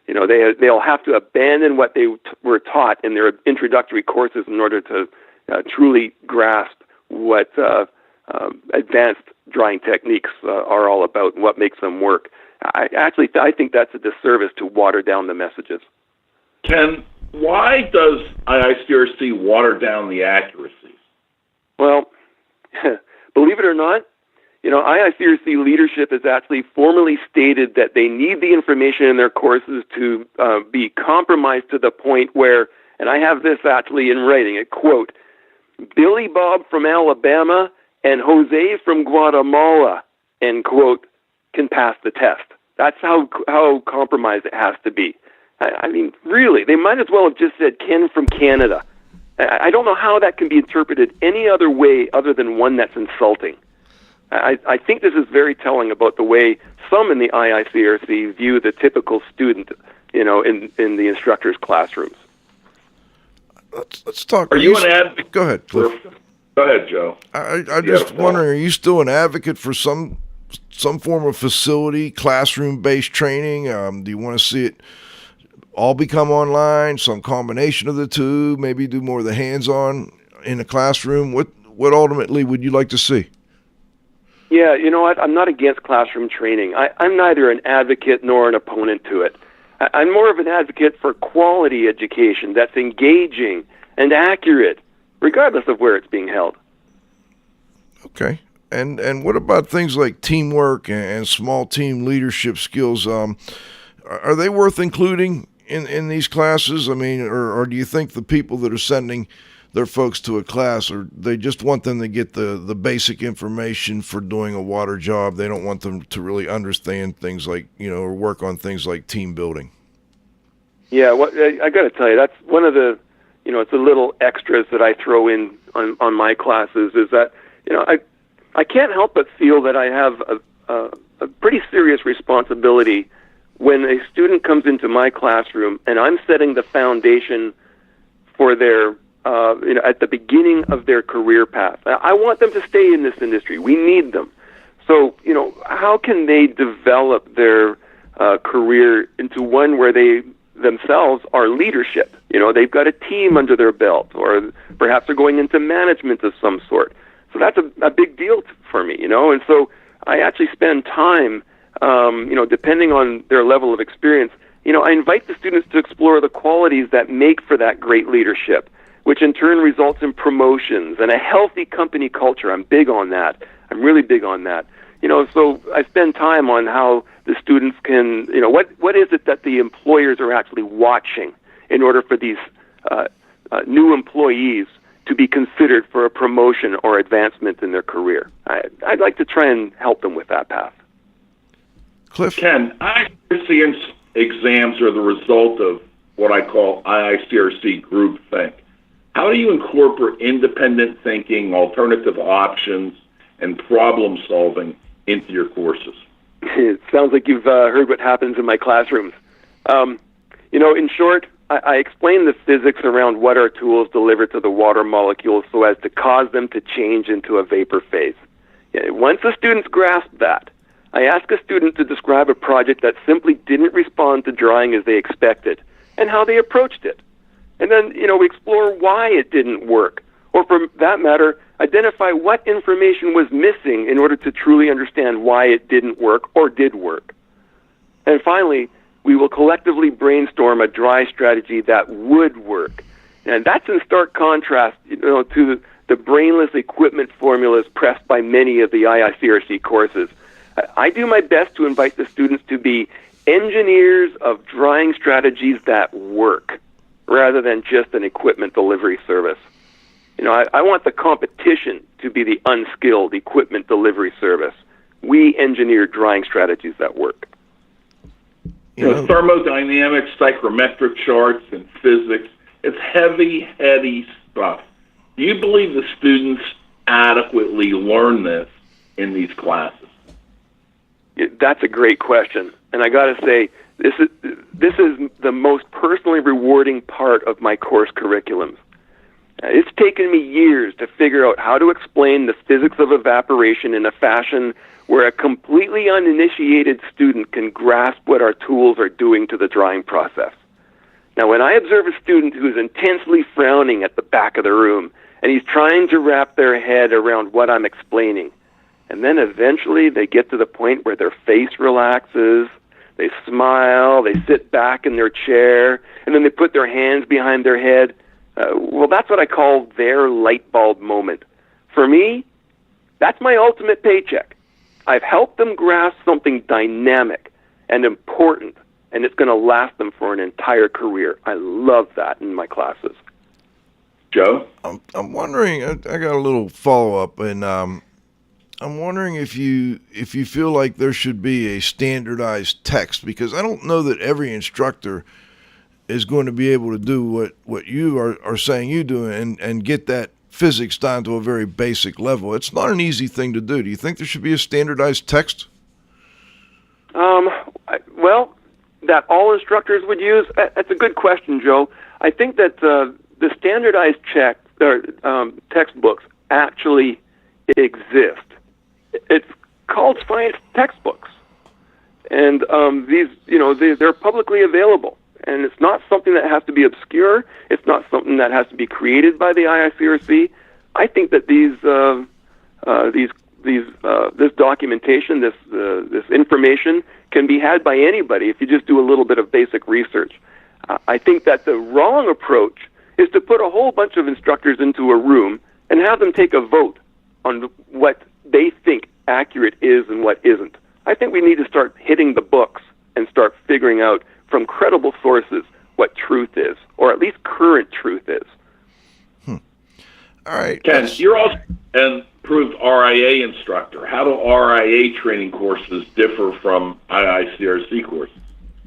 They'll have to abandon what they were taught in their introductory courses in order to truly grasp what advanced drying techniques are all about and what makes them work. I think that's a disservice to water down the messages. Ken, why does IICRC water down the accuracies? Well, believe it or not, IICRC leadership has actually formally stated that they need the information in their courses to be compromised to the point where, and I have this actually in writing, a quote, Billy Bob from Alabama and Jose from Guatemala, end quote, can pass the test. That's how compromised it has to be. I mean, really, they might as well have just said Ken from Canada. I don't know how that can be interpreted any other way other than one that's insulting. I think this is very telling about the way some in the IICRC view the typical student, in the instructor's classrooms. Let's talk. Are you an advocate? Go ahead, Cliff. Go ahead, Joe. I'm just wondering, are you still an advocate for some form of facility, classroom-based training? Do you want to see it all become online, some combination of the two, maybe do more of the hands-on in the classroom? What ultimately would you like to see? Yeah, you know what? I'm not against classroom training. I'm neither an advocate nor an opponent to it. I'm more of an advocate for quality education that's engaging and accurate, regardless of where it's being held. Okay. And what about things like teamwork and small team leadership skills? Are they worth including in these classes? I mean, or do you think the people that are sending their folks to a class, or they just want them to get the basic information for doing a water job? They don't want them to really understand things like, or work on things like team building. Yeah, I got to tell you, that's one of the, it's a little extras that I throw in on my classes, is that, I can't help but feel that I have a pretty serious responsibility when a student comes into my classroom and I'm setting the foundation for their, at the beginning of their career path. I want them to stay in this industry. We need them. So, how can they develop their career into one where they themselves are leadership? They've got a team under their belt, or perhaps they're going into management of some sort. So that's a big deal for me, and so I actually spend time, depending on their level of experience, I invite the students to explore the qualities that make for that great leadership, which in turn results in promotions and a healthy company culture. I'm big on that. I'm really big on that. So I spend time on how the students can, what is it that the employers are actually watching in order for these new employees to be considered for a promotion or advancement in their career. I'd like to try and help them with that path. Cliff? Ken, IICRC exams are the result of what I call IICRC groupthink. How do you incorporate independent thinking, alternative options, and problem solving into your courses? It sounds like you've heard what happens in my classrooms. In short, I explain the physics around what our tools deliver to the water molecules so as to cause them to change into a vapor phase. Once the students grasp that, I ask a student to describe a project that simply didn't respond to drying as they expected and how they approached it. And then, we explore why it didn't work, or for that matter, identify what information was missing in order to truly understand why it didn't work or did work. And finally, we will collectively brainstorm a dry strategy that would work. And that's in stark contrast, to the brainless equipment formulas pressed by many of the IICRC courses. I do my best to invite the students to be engineers of drying strategies that work, rather than just an equipment delivery service. I want the competition to be the unskilled equipment delivery service. We engineer drying strategies that work. Thermodynamics, psychrometric charts, and physics, it's heady stuff. Do you believe the students adequately learn this in these classes? That's a great question. And I got to say, this is the most personally rewarding part of my course curriculums. It's taken me years to figure out how to explain the physics of evaporation in a fashion where a completely uninitiated student can grasp what our tools are doing to the drying process. Now, when I observe a student who is intensely frowning at the back of the room, and he's trying to wrap their head around what I'm explaining, and then eventually they get to the point where their face relaxes, they smile, they sit back in their chair, and then they put their hands behind their head. Well, that's what I call their light bulb moment. For me, that's my ultimate paycheck. I've helped them grasp something dynamic and important, and it's going to last them for an entire career. I love that in my classes. Joe? I'm wondering, I got a little follow-up, and I'm wondering if you feel like there should be a standardized text, because I don't know that every instructor is going to be able to do what you are saying you do and get that physics down to a very basic level. It's not an easy thing to do. Do you think there should be a standardized text? Well, that all instructors would use? That's a good question, Joe. I think that the standardized textbooks actually exist. It's called science textbooks, and they're publicly available. And it's not something that has to be obscure. It's not something that has to be created by the IICRC. I think that this documentation, this information, can be had by anybody if you just do a little bit of basic research. I think that the wrong approach is to put a whole bunch of instructors into a room and have them take a vote on what they think accurate is and what isn't. I think we need to start hitting the books and start figuring out from credible sources what truth is, or at least current truth is. All right. Ken, you're also an approved RIA instructor. How do RIA training courses differ from IICRC courses?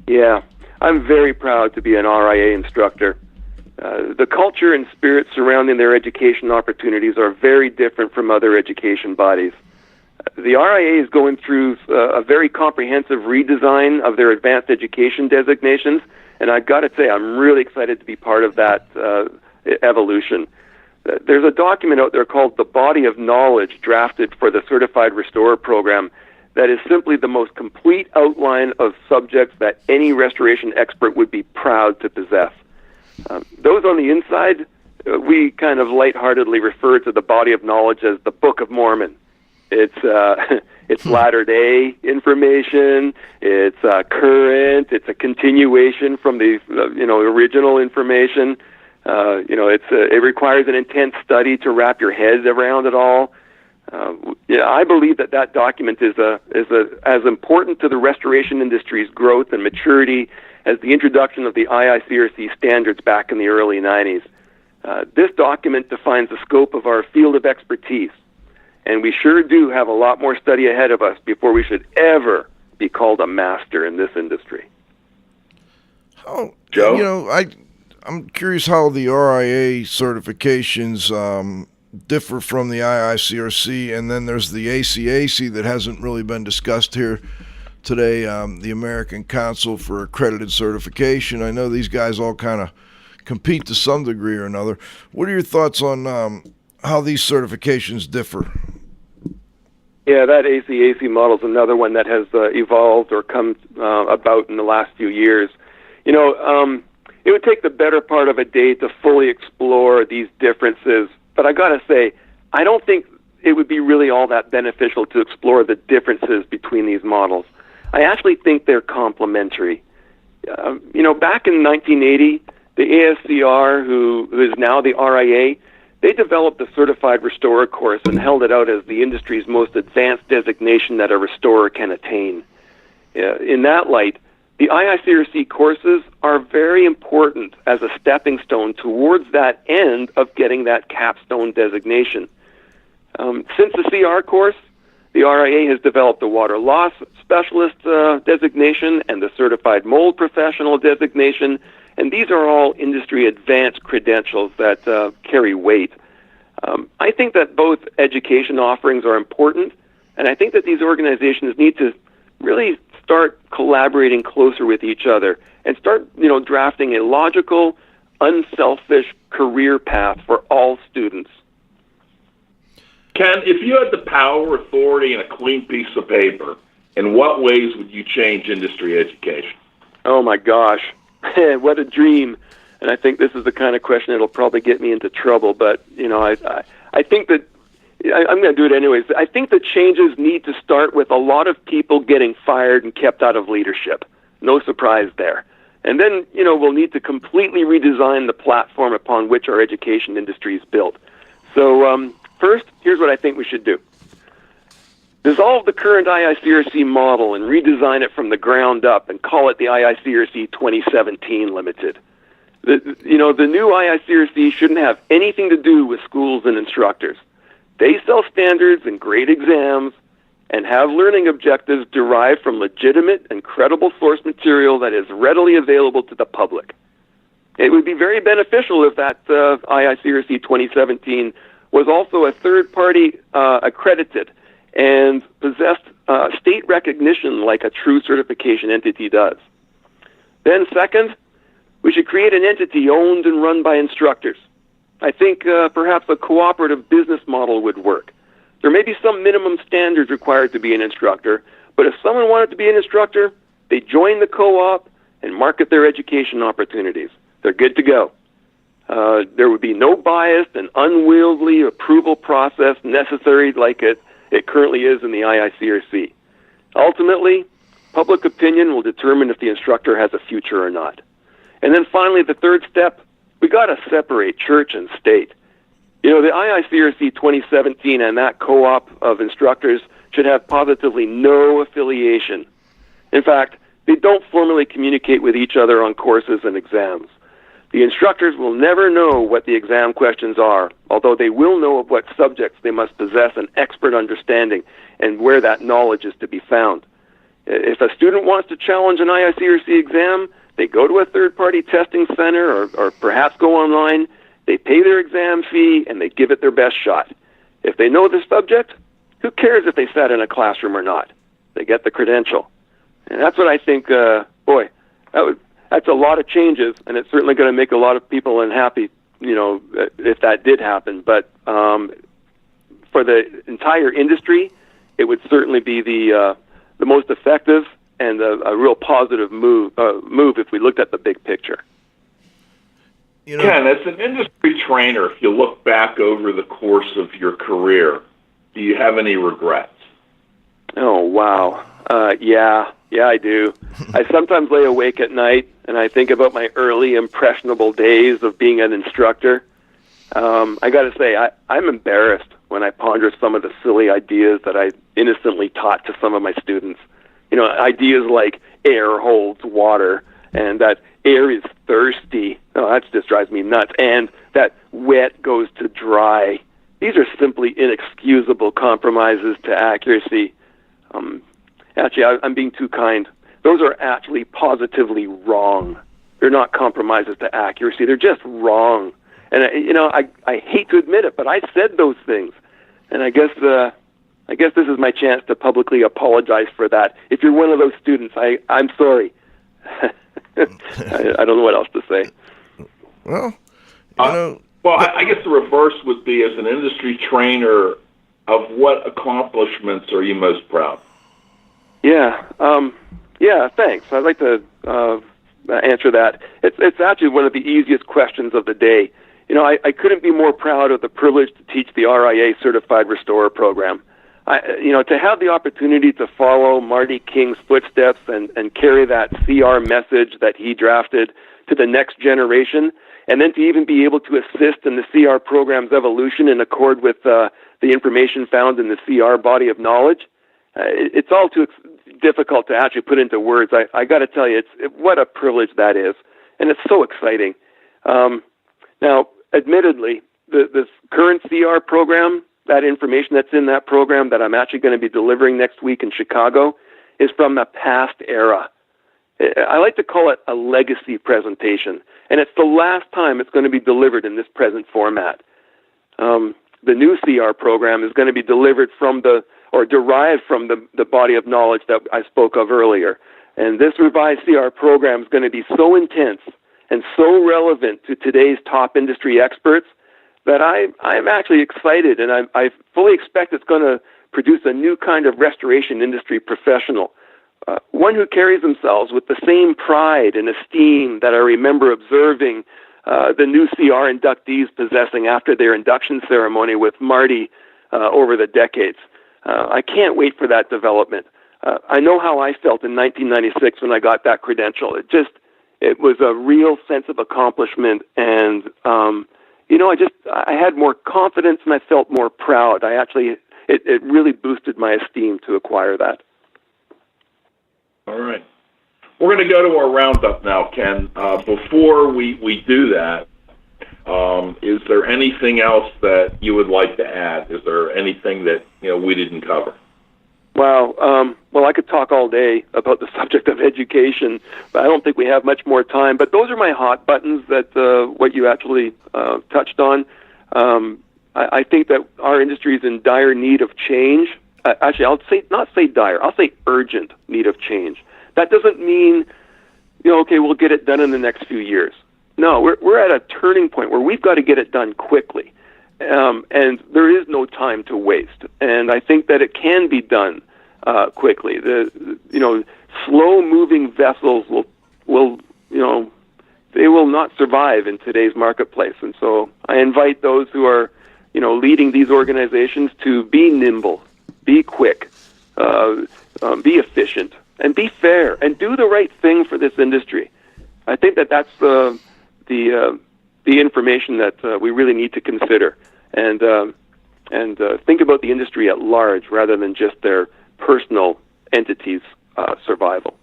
Yeah, I'm very proud to be an RIA instructor. The culture and spirit surrounding their education opportunities are very different from other education bodies. The RIA is going through a very comprehensive redesign of their advanced education designations, and I've got to say I'm really excited to be part of that evolution. There's a document out there called The Body of Knowledge, drafted for the Certified Restorer program, that is simply the most complete outline of subjects that any restoration expert would be proud to possess. Those on the inside, we kind of lightheartedly refer to the body of knowledge as the Book of Mormon. It's latter-day information. It's current. It's a continuation from the original information. It requires an intense study to wrap your head around it all. I believe that document is as important to the restoration industry's growth and maturity as the introduction of the IICRC standards back in the early 90s. This document defines the scope of our field of expertise. And we sure do have a lot more study ahead of us before we should ever be called a master in this industry. Oh, Joe? I'm curious how the RIA certifications differ from the IICRC, and then there's the ACAC that hasn't really been discussed here today, the American Council for Accredited Certification. I know these guys all kind of compete to some degree or another. What are your thoughts on how these certifications differ? Yeah, that ACAC model is another one that has evolved or come about in the last few years. It would take the better part of a day to fully explore these differences, but I got to say, I don't think it would be really all that beneficial to explore the differences between these models. I actually think they're complementary. Back in 1980, the ASCR, who is now the RIA, they developed the Certified Restorer course and held it out as the industry's most advanced designation that a restorer can attain. In that light, the IICRC courses are very important as a stepping stone towards that end of getting that capstone designation. Since the CR course, the RIA has developed the Water Loss Specialist designation and the Certified Mold Professional designation, and these are all industry advanced credentials that carry weight. I think that both education offerings are important, and I think that these organizations need to really start collaborating closer with each other and start, drafting a logical, unselfish career path for all students. Ken, if you had the power, authority, and a clean piece of paper, in what ways would you change industry education? Oh my gosh, what a dream. And I think this is the kind of question that'll probably get me into trouble, but I think that I'm going to do it anyways. I think the changes need to start with a lot of people getting fired and kept out of leadership. No surprise there. And then, we'll need to completely redesign the platform upon which our education industry is built. So first, here's what I think we should do. Dissolve the current IICRC model and redesign it from the ground up and call it the IICRC 2017 Limited. The new IICRC shouldn't have anything to do with schools and instructors. They sell standards and grade exams and have learning objectives derived from legitimate and credible source material that is readily available to the public. It would be very beneficial if that IICRC 2017 was also a third-party accredited and possessed state recognition like a true certification entity does. Then second, we should create an entity owned and run by instructors. I think perhaps a cooperative business model would work. There may be some minimum standards required to be an instructor, but if someone wanted to be an instructor, they join the co-op and market their education opportunities. They're good to go. There would be no biased and unwieldy approval process necessary like it currently is in the IICRC. Ultimately, public opinion will determine if the instructor has a future or not. And then finally, the third step, we got to separate church and state. The IICRC 2017 and that co-op of instructors should have positively no affiliation. In fact, they don't formally communicate with each other on courses and exams. The instructors will never know what the exam questions are, although they will know of what subjects they must possess an expert understanding and where that knowledge is to be found. If a student wants to challenge an IICRC exam, they go to a third-party testing center or perhaps go online, they pay their exam fee, and they give it their best shot. If they know the subject, who cares if they sat in a classroom or not? They get the credential. And that's what I think, that's a lot of changes, and it's certainly going to make a lot of people unhappy, if that did happen. But for the entire industry, it would certainly be the most effective and a real positive move if we looked at the big picture. Ken, as an industry trainer, if you look back over the course of your career, do you have any regrets? Oh, wow. Yeah, I do. I sometimes lay awake at night, and I think about my early impressionable days of being an instructor. I got to say, I'm embarrassed when I ponder some of the silly ideas that I innocently taught to some of my students. Ideas like air holds water, and that air is thirsty. Oh, that just drives me nuts. And that wet goes to dry. These are simply inexcusable compromises to accuracy. Actually, I'm being too kind. Those are actually positively wrong. They're not compromises to accuracy. They're just wrong. And I hate to admit it, but I said those things. And I guess this is my chance to publicly apologize for that. If you're one of those students, I'm sorry. I don't know what else to say. Well, I guess the reverse would be, as an industry trainer, of what accomplishments are you most proud? Yeah, thanks. I'd like to answer that. It's actually one of the easiest questions of the day. I couldn't be more proud of the privilege to teach the RIA Certified Restorer program. To have the opportunity to follow Marty King's footsteps and carry that CR message that he drafted to the next generation, and then to even be able to assist in the CR program's evolution in accord with the information found in the CR body of knowledge, it's all too difficult to actually put into words. I got to tell you, what a privilege that is, and it's so exciting. Now, admittedly, this current CR program, that information that's in that program that I'm actually going to be delivering next week in Chicago, is from a past era. I like to call it a legacy presentation, and it's the last time it's going to be delivered in this present format. The new CR program is going to be delivered derived from the body of knowledge that I spoke of earlier. And this revised CR program is going to be so intense and so relevant to today's top industry experts that I'm actually excited, and I fully expect it's going to produce a new kind of restoration industry professional, one who carries themselves with the same pride and esteem that I remember observing the new CR inductees possessing after their induction ceremony with Marty over the decades. I can't wait for that development. I know how I felt in 1996 when I got that credential. It was a real sense of accomplishment, and I had more confidence and I felt more proud. It really boosted my esteem to acquire that. All right. We're going to go to our roundup now, Ken. Before we do that, is there anything else that you would like to add? Is there anything that we didn't cover? Wow. Well, I could talk all day about the subject of education, but I don't think we have much more time. But those are my hot buttons that what you actually touched on. I think that our industry is in dire need of change. Actually, not say dire. I'll say urgent need of change. That doesn't mean, okay, we'll get it done in the next few years. No, we're at a turning point where we've got to get it done quickly. And there is no time to waste. And I think that it can be done quickly. Slow-moving vessels will they will not survive in today's marketplace. And so I invite those who are, leading these organizations to be nimble, be quick, be efficient, and be fair, and do the right thing for this industry. I think that that's the information that we really need to consider, and think about the industry at large rather than just their personal entities' survival.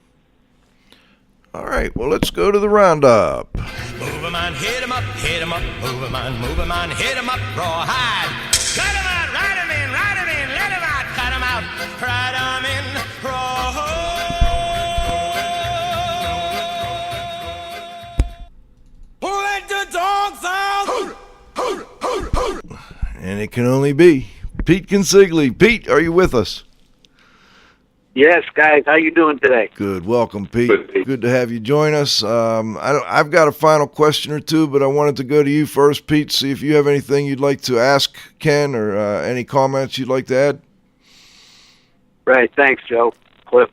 All right, well, let's go to the roundup. Move 'em on, hit 'em up, move 'em on, hit 'em up, rawhide. Cut 'em out, ride 'em in, let 'em out, cut 'em out, ride 'em in, let the dogs out. And it can only be Pete Consigli. Pete, are you with us? Yes, guys. How you doing today? Good. Welcome, Pete. Good to have you join us. I've got a final question or two, but I wanted to go to you first, Pete, see if you have anything you'd like to ask Ken or any comments you'd like to add. Right. Thanks, Joe. Cliff.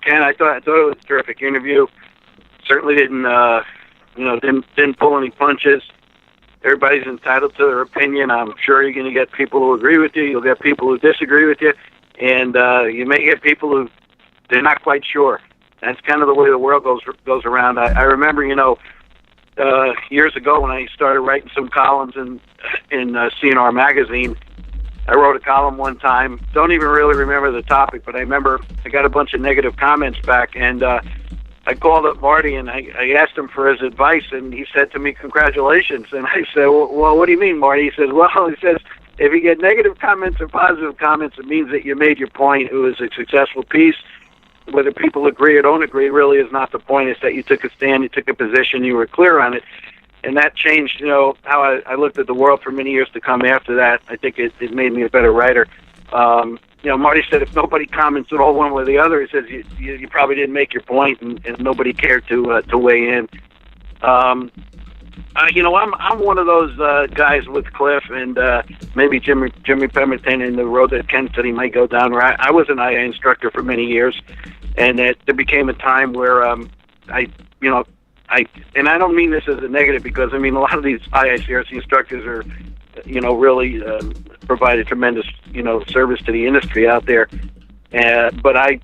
Ken, I thought it was a terrific interview. Certainly didn't pull any punches. Everybody's entitled to their opinion. I'm sure you're going to get people who agree with you. You'll get people who disagree with you. And you may get people who they're not quite sure. That's kind of the way the world goes around. I remember, years ago when I started writing some columns in CNR magazine, I wrote a column one time. Don't even really remember the topic, but I remember I got a bunch of negative comments back, and I called up Marty and I asked him for his advice, and he said to me, "Congratulations." And I said, "Well, what do you mean, Marty?" He says, if you get negative comments or positive comments, it means that you made your point. It was a successful piece. Whether people agree or don't agree really is not the point. It's that you took a stand, you took a position, you were clear on it. And that changed, how I looked at the world for many years to come after that. I think it made me a better writer. Marty said if nobody comments at all one way or the other, he says you probably didn't make your point, and nobody cared to weigh in. I'm one of those guys with Cliff and maybe Jimmy Pemberton in the road that Ken said he might go down. Where I was an IA instructor for many years, and there became a time where I don't mean this as a negative, because a lot of these IICRC instructors are really provide a tremendous service to the industry out there, but I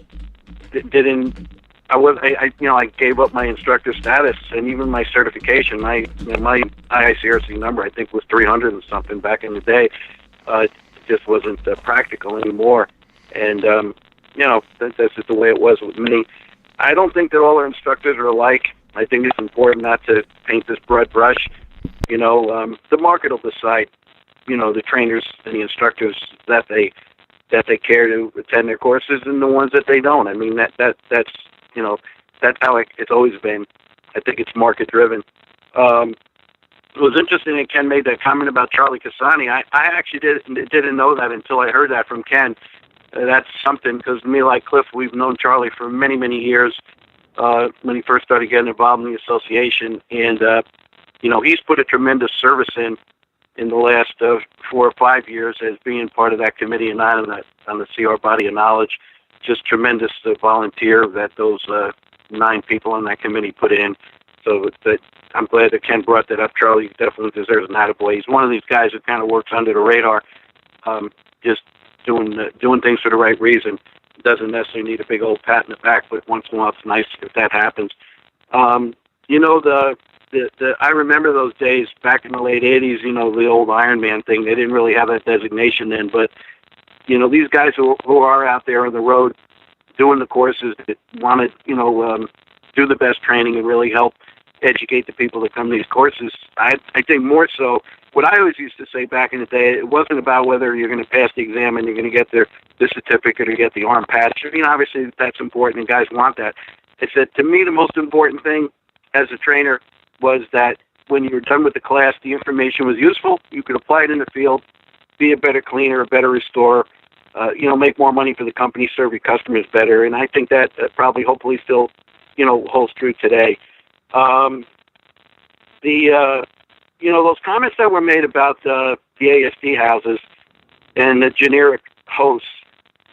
didn't. I gave up my instructor status and even my certification. My IICRC number, I think, was 300 and something back in the day. It just wasn't practical anymore. And, that's just the way it was with me. I don't think that all our instructors are alike. I think it's important not to paint this broad brush. The market will decide, the trainers and the instructors that they care to attend their courses and the ones that they don't. That's how it's always been. I think it's market driven. It was interesting that Ken made that comment about Charlie Cassani. I actually didn't know that until I heard that from Ken. That's something, because me, like Cliff, we've known Charlie for many, many years. when he first started getting involved in the association. And, he's put a tremendous service in the last 4 or 5 years as being part of that committee and not on the CR Body of Knowledge. Just tremendous volunteer that those 9 people on that committee put in. So that I'm glad that Ken brought that up. Charlie definitely deserves an attaboy. He's one of these guys who kind of works under the radar, just doing things for the right reason. Doesn't necessarily need a big old pat in the back, but once in a while it's nice if that happens. I remember those days back in the late 80s, the old Iron Man thing. They didn't really have that designation then, but, these guys who are out there on the road doing the courses that want to, do the best training and really help educate the people that come to these courses. I think more so, what I always used to say back in the day, it wasn't about whether you're going to pass the exam and you're going to get the certificate or get the arm patch. Obviously that's important and guys want that. I said, to me, the most important thing as a trainer was that when you were done with the class, the information was useful. You could apply it in the field, be a better cleaner, a better restorer, make more money for the company, serve your customers better. And I think that probably, hopefully, still, holds true today. Those comments that were made about the ASD houses and the generic hosts,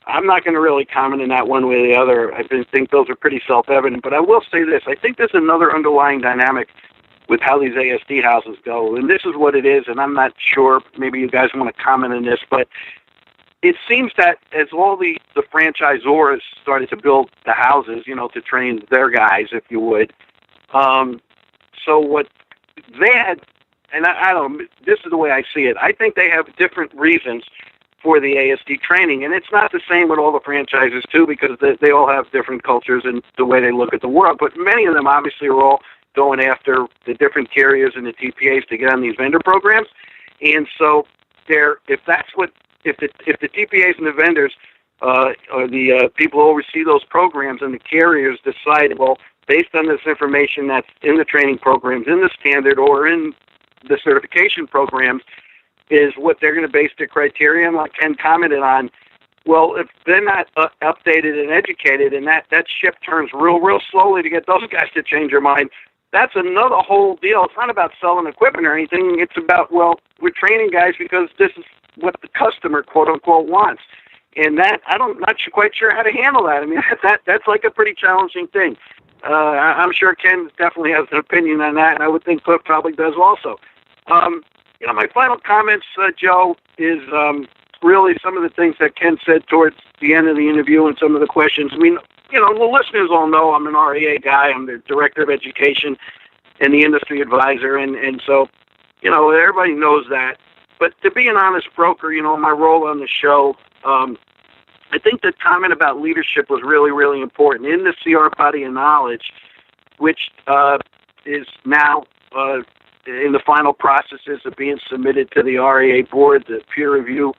I'm not going to really comment on that one way or the other. I think those are pretty self-evident. But I will say this. I think there's another underlying dynamic with how these ASD houses go. And this is what it is, and I'm not sure. Maybe you guys want to comment on this. But it seems that as all the franchisors started to build the houses, to train their guys, if you would, so what they had, and I don't know, this is the way I see it. I think they have different reasons for the ASD training, and it's not the same with all the franchises too, because they all have different cultures and the way they look at the world. But many of them obviously are all going after the different carriers and the TPAs to get on these vendor programs. And so if the TPAs and the vendors or the people who oversee those programs and the carriers decide, well, based on this information that's in the training programs, in the standard or in the certification programs, is what they're going to base their criteria on, like Ken commented on. Well, if they're not updated and educated, and that ship turns real slowly to get those guys to change their mind, that's another whole deal. It's not about selling equipment or anything. It's about, well, we're training guys because this is what the customer, quote unquote, wants. And that, not quite sure how to handle that. I mean, that's like a pretty challenging thing. I'm sure Ken definitely has an opinion on that, and I would think Cliff probably does also. My final comments, Joe, is really some of the things that Ken said towards the end of the interview and some of the questions. I mean, the listeners all know I'm an REA guy. I'm the Director of Education and the Industry Advisor, and so, everybody knows that. But to be an honest broker, my role on the show, I think the comment about leadership was really, really important in the CR Body of Knowledge, which is now in the final processes of being submitted to the REA board. The peer review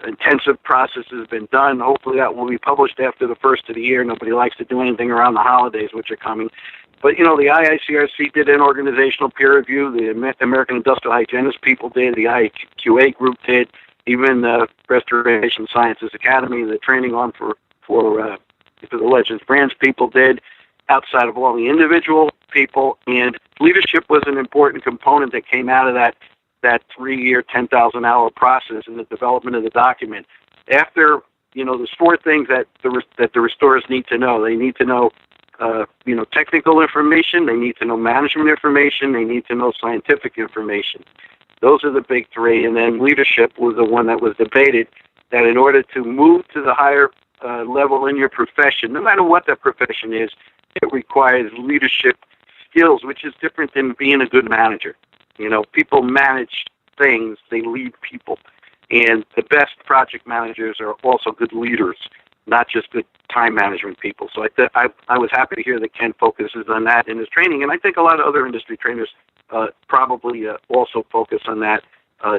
intensive process has been done. Hopefully that will be published after the first of the year. Nobody likes to do anything around the holidays, which are coming. But, the IICRC did an organizational peer review. The American Industrial Hygienist people did. The IAQA group did. Even the Restoration Sciences Academy, the training arm for the Legends Brands people did, outside of all the individual people. And leadership was an important component that came out of that 3-year, 10,000-hour process in the development of the document. After, there's 4 things that the restorers need to know. They need to know, technical information. They need to know management information. They need to know scientific information. Those are the big 3. And then leadership was the one that was debated, that in order to move to the higher level in your profession, no matter what that profession is, it requires leadership skills, which is different than being a good manager. People manage things, they lead people. And the best project managers are also good leaders, not just good time management people. So I was happy to hear that Ken focuses on that in his training. And I think a lot of other industry trainers probably also focus on that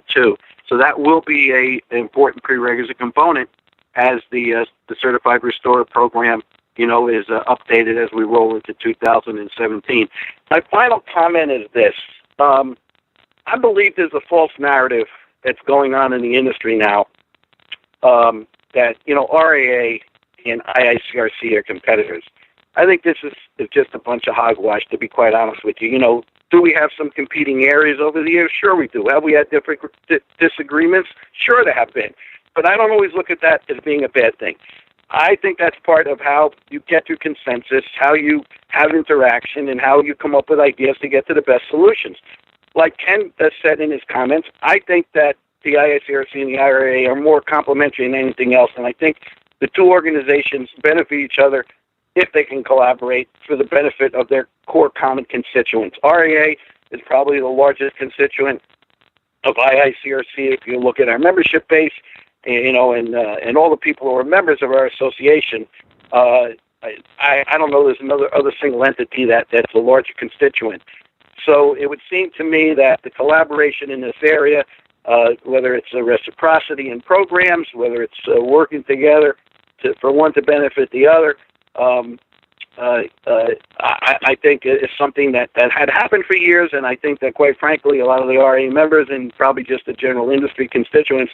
too. So that will be an important prerequisite component as the Certified Restorer program, is updated as we roll into 2017. My final comment is this. I believe there's a false narrative that's going on in the industry now that, REA and IICRC are competitors. I think this is just a bunch of hogwash, to be quite honest with you. You know, do we have some competing areas over the years? Sure we do. Have we had different disagreements? Sure there have been. But I don't always look at that as being a bad thing. I think that's part of how you get to consensus, how you have interaction, and how you come up with ideas to get to the best solutions. Like Ken has said in his comments, I think that the IICRC and the IRA are more complementary than anything else, and I think the two organizations benefit each other if they can collaborate for the benefit of their core common constituents. RAA is probably the largest constituent of IICRC if you look at our membership base, you know, and all the people who are members of our association. I don't know there's other single entity that's a larger constituent. So it would seem to me that the collaboration in this area, whether it's a reciprocity in programs, whether it's working together for one to benefit the other, I think it's something that had happened for years, and I think that, quite frankly, a lot of the RA members and probably just the general industry constituents,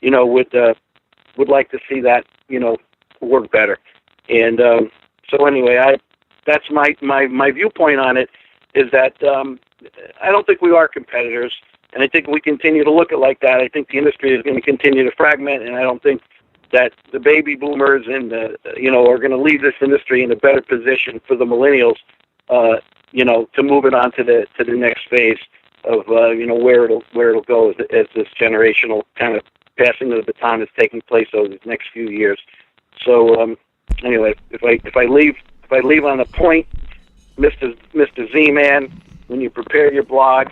you know, would like to see that, you know, work better. And so anyway, that's my viewpoint on it, is that I don't think we are competitors, and I think we continue to look at it like that. I think the industry is going to continue to fragment, and I don't think that the baby boomers and you know, are going to leave this industry in a better position for the millennials, you know, to move it on to the next phase of you know, where it'll go as this generational kind of passing of the baton is taking place over the next few years. So anyway, if I leave on a point, Mr. Z-Man, when you prepare your blog,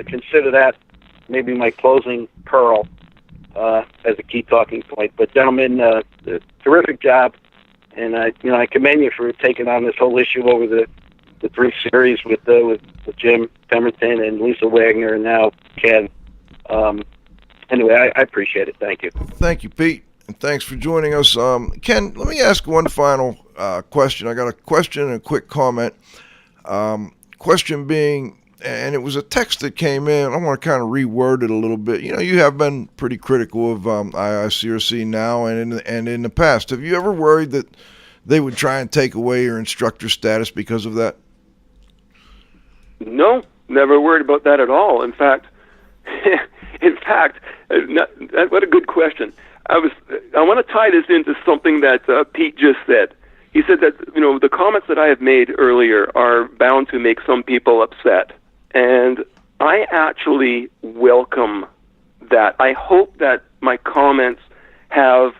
consider that maybe my closing pearl as a key talking point. But gentlemen, terrific job, and I commend you for taking on this whole issue over the 3 series with Jim Pemberton and Lisa Wagner and now Ken. Anyway, I appreciate it. Thank you. Thank you, Pete, and thanks for joining us. Ken, let me ask one final question. I got a question and a quick comment. Question being, and it was a text that came in. I want to kind of reword it a little bit. You know, you have been pretty critical of IICRC now and in the past. Have you ever worried that they would try and take away your instructor status because of that? No, never worried about that at all. In fact, what a good question. I want to tie this into something that Pete just said. He said that, you know, the comments that I have made earlier are bound to make some people upset. And I actually welcome that. I hope that my comments have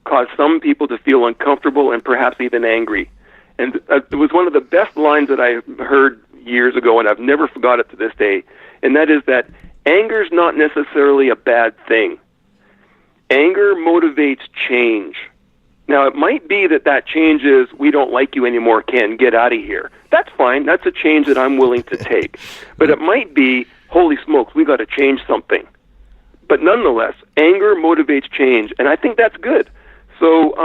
caused some people to feel uncomfortable and perhaps even angry. And it was one of the best lines that I heard years ago, and I've never forgot it to this day, and that is that anger is not necessarily a bad thing. Anger motivates change. Now, it might be that change is, we don't like you anymore, Ken, get out of here. That's fine. That's a change that I'm willing to take. But it might be, holy smokes, we got to change something. But nonetheless, anger motivates change, and I think that's good. So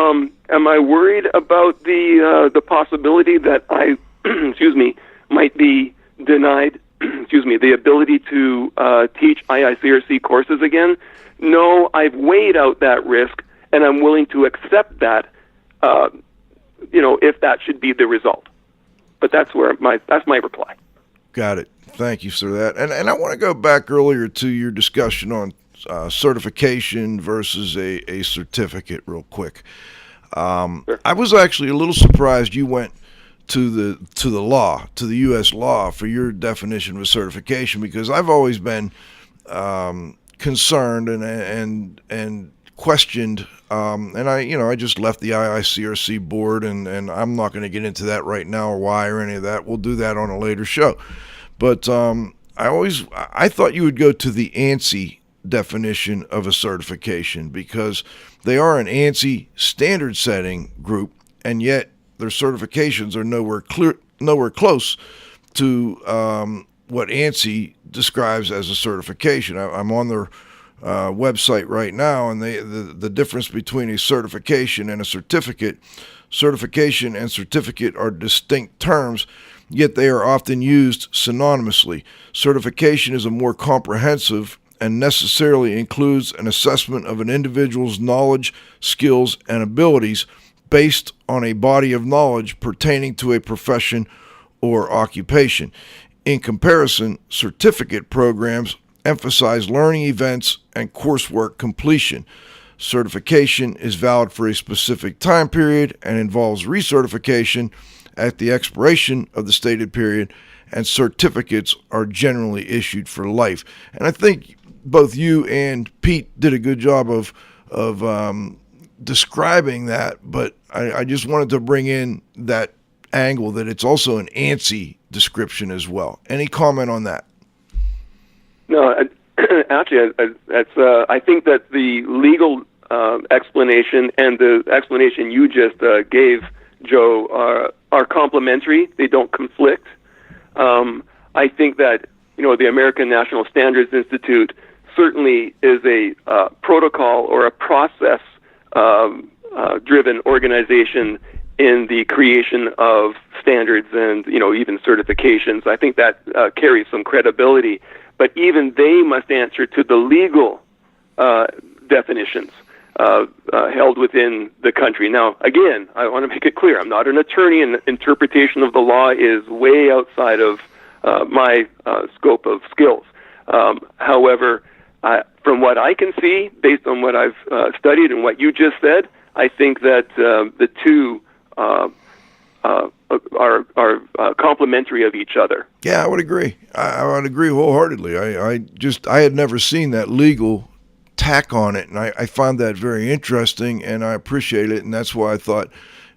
am I worried about the possibility that I, might be denied, the ability to teach IICRC courses again? No, I've weighed out that risk, and I'm willing to accept that, if that should be the result. But that's my reply. Got it. Thank you for that. And I want to go back earlier to your discussion on certification versus a certificate real quick. Sure. I was actually a little surprised you went to the U.S. law for your definition of a certification, because I've always been concerned and questioned, and I just left the IICRC board, and I'm not going to get into that right now or why or any of that. We'll do that on a later show. But I thought you would go to the ANSI definition of a certification, because they are an ANSI standard setting group, and yet their certifications are nowhere close to what ANSI describes as a certification. I'm on their website right now, and the difference between a certification and a certificate. Certification and certificate are distinct terms, yet they are often used synonymously. Certification is a more comprehensive and necessarily includes an assessment of an individual's knowledge, skills, and abilities based on a body of knowledge pertaining to a profession or occupation. In comparison, certificate programs emphasize learning events and coursework completion. Certification is valid for a specific time period and involves recertification at the expiration of the stated period, and certificates are generally issued for life. And I think both you and Pete did a good job of describing that, but I just wanted to bring in that angle that it's also an ANSI description as well. Any comment on that? No, actually, I think that the legal explanation and the explanation you just gave, Joe, are complementary. They don't conflict. I think that the American National Standards Institute certainly is a protocol or a process driven organization in the creation of standards and even certifications. I think that carries some credibility. But even they must answer to the legal definitions held within the country. Now, again, I want to make it clear, I'm not an attorney, and interpretation of the law is way outside of my scope of skills. However, from what I can see, based on what I've studied and what you just said, I think that the two are complementary of each other. Yeah, I would agree. I would agree wholeheartedly. I had never seen that legal tack on it, and I found that very interesting, and I appreciate it, and that's why I thought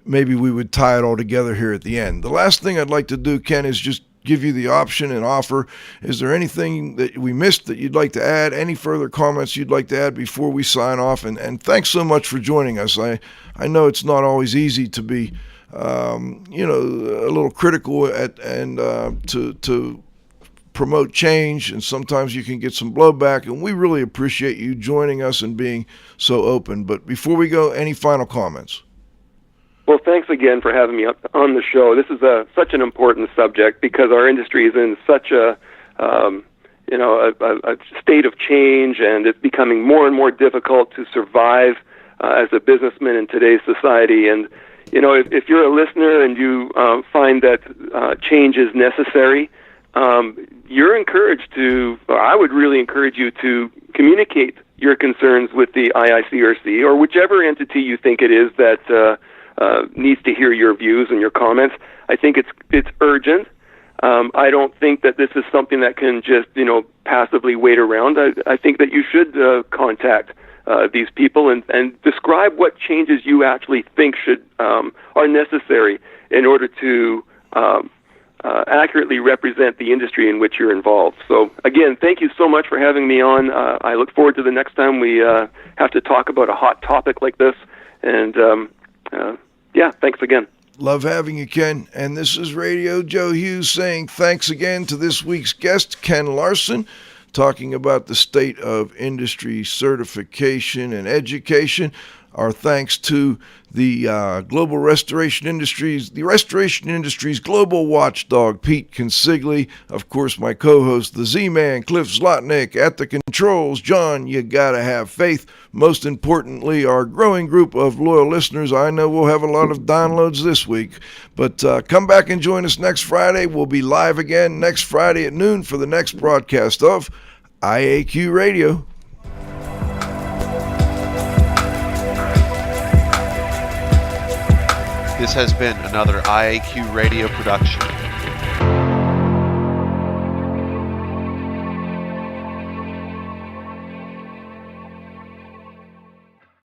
maybe we would tie it all together here at the end. The last thing I'd like to do, Ken, is just give you the option and offer. Is there anything that we missed that you'd like to add? Any further comments you'd like to add before we sign off? And thanks so much for joining us. I know it's not always easy to be a little critical to promote change, and sometimes you can get some blowback, and we really appreciate you joining us and being so open. But before we go, any final comments? Well, thanks again for having me on the show. This is such an important subject because our industry is in such a state of change, and it's becoming more and more difficult to survive as a businessman in today's society. And if you're a listener and you find that change is necessary, you're encouraged to, or I would really encourage you to communicate your concerns with the IICRC or whichever entity you think it is that needs to hear your views and your comments. I think it's urgent. I don't think that this is something that can just passively wait around. I think that you should contact these people and describe what changes you actually think are necessary in order to accurately represent the industry in which you're involved. So again, thank you so much for having me on. I look forward to the next time we have to talk about a hot topic like this. And thanks again. Love having you, Ken. And this is Radio Joe Hughes saying thanks again to this week's guest, Ken Larsen, talking about the state of industry certification and education. Our thanks to the Global Restoration Industries, the Restoration Industries Global Watchdog, Pete Consigli. Of course, my co-host, the Z-Man, Cliff Zlotnick. At the controls, John, you gotta have faith. Most importantly, our growing group of loyal listeners. I know we'll have a lot of downloads this week, but come back and join us next Friday. We'll be live again next Friday at noon for the next broadcast of IAQ Radio. This has been another IAQ Radio production.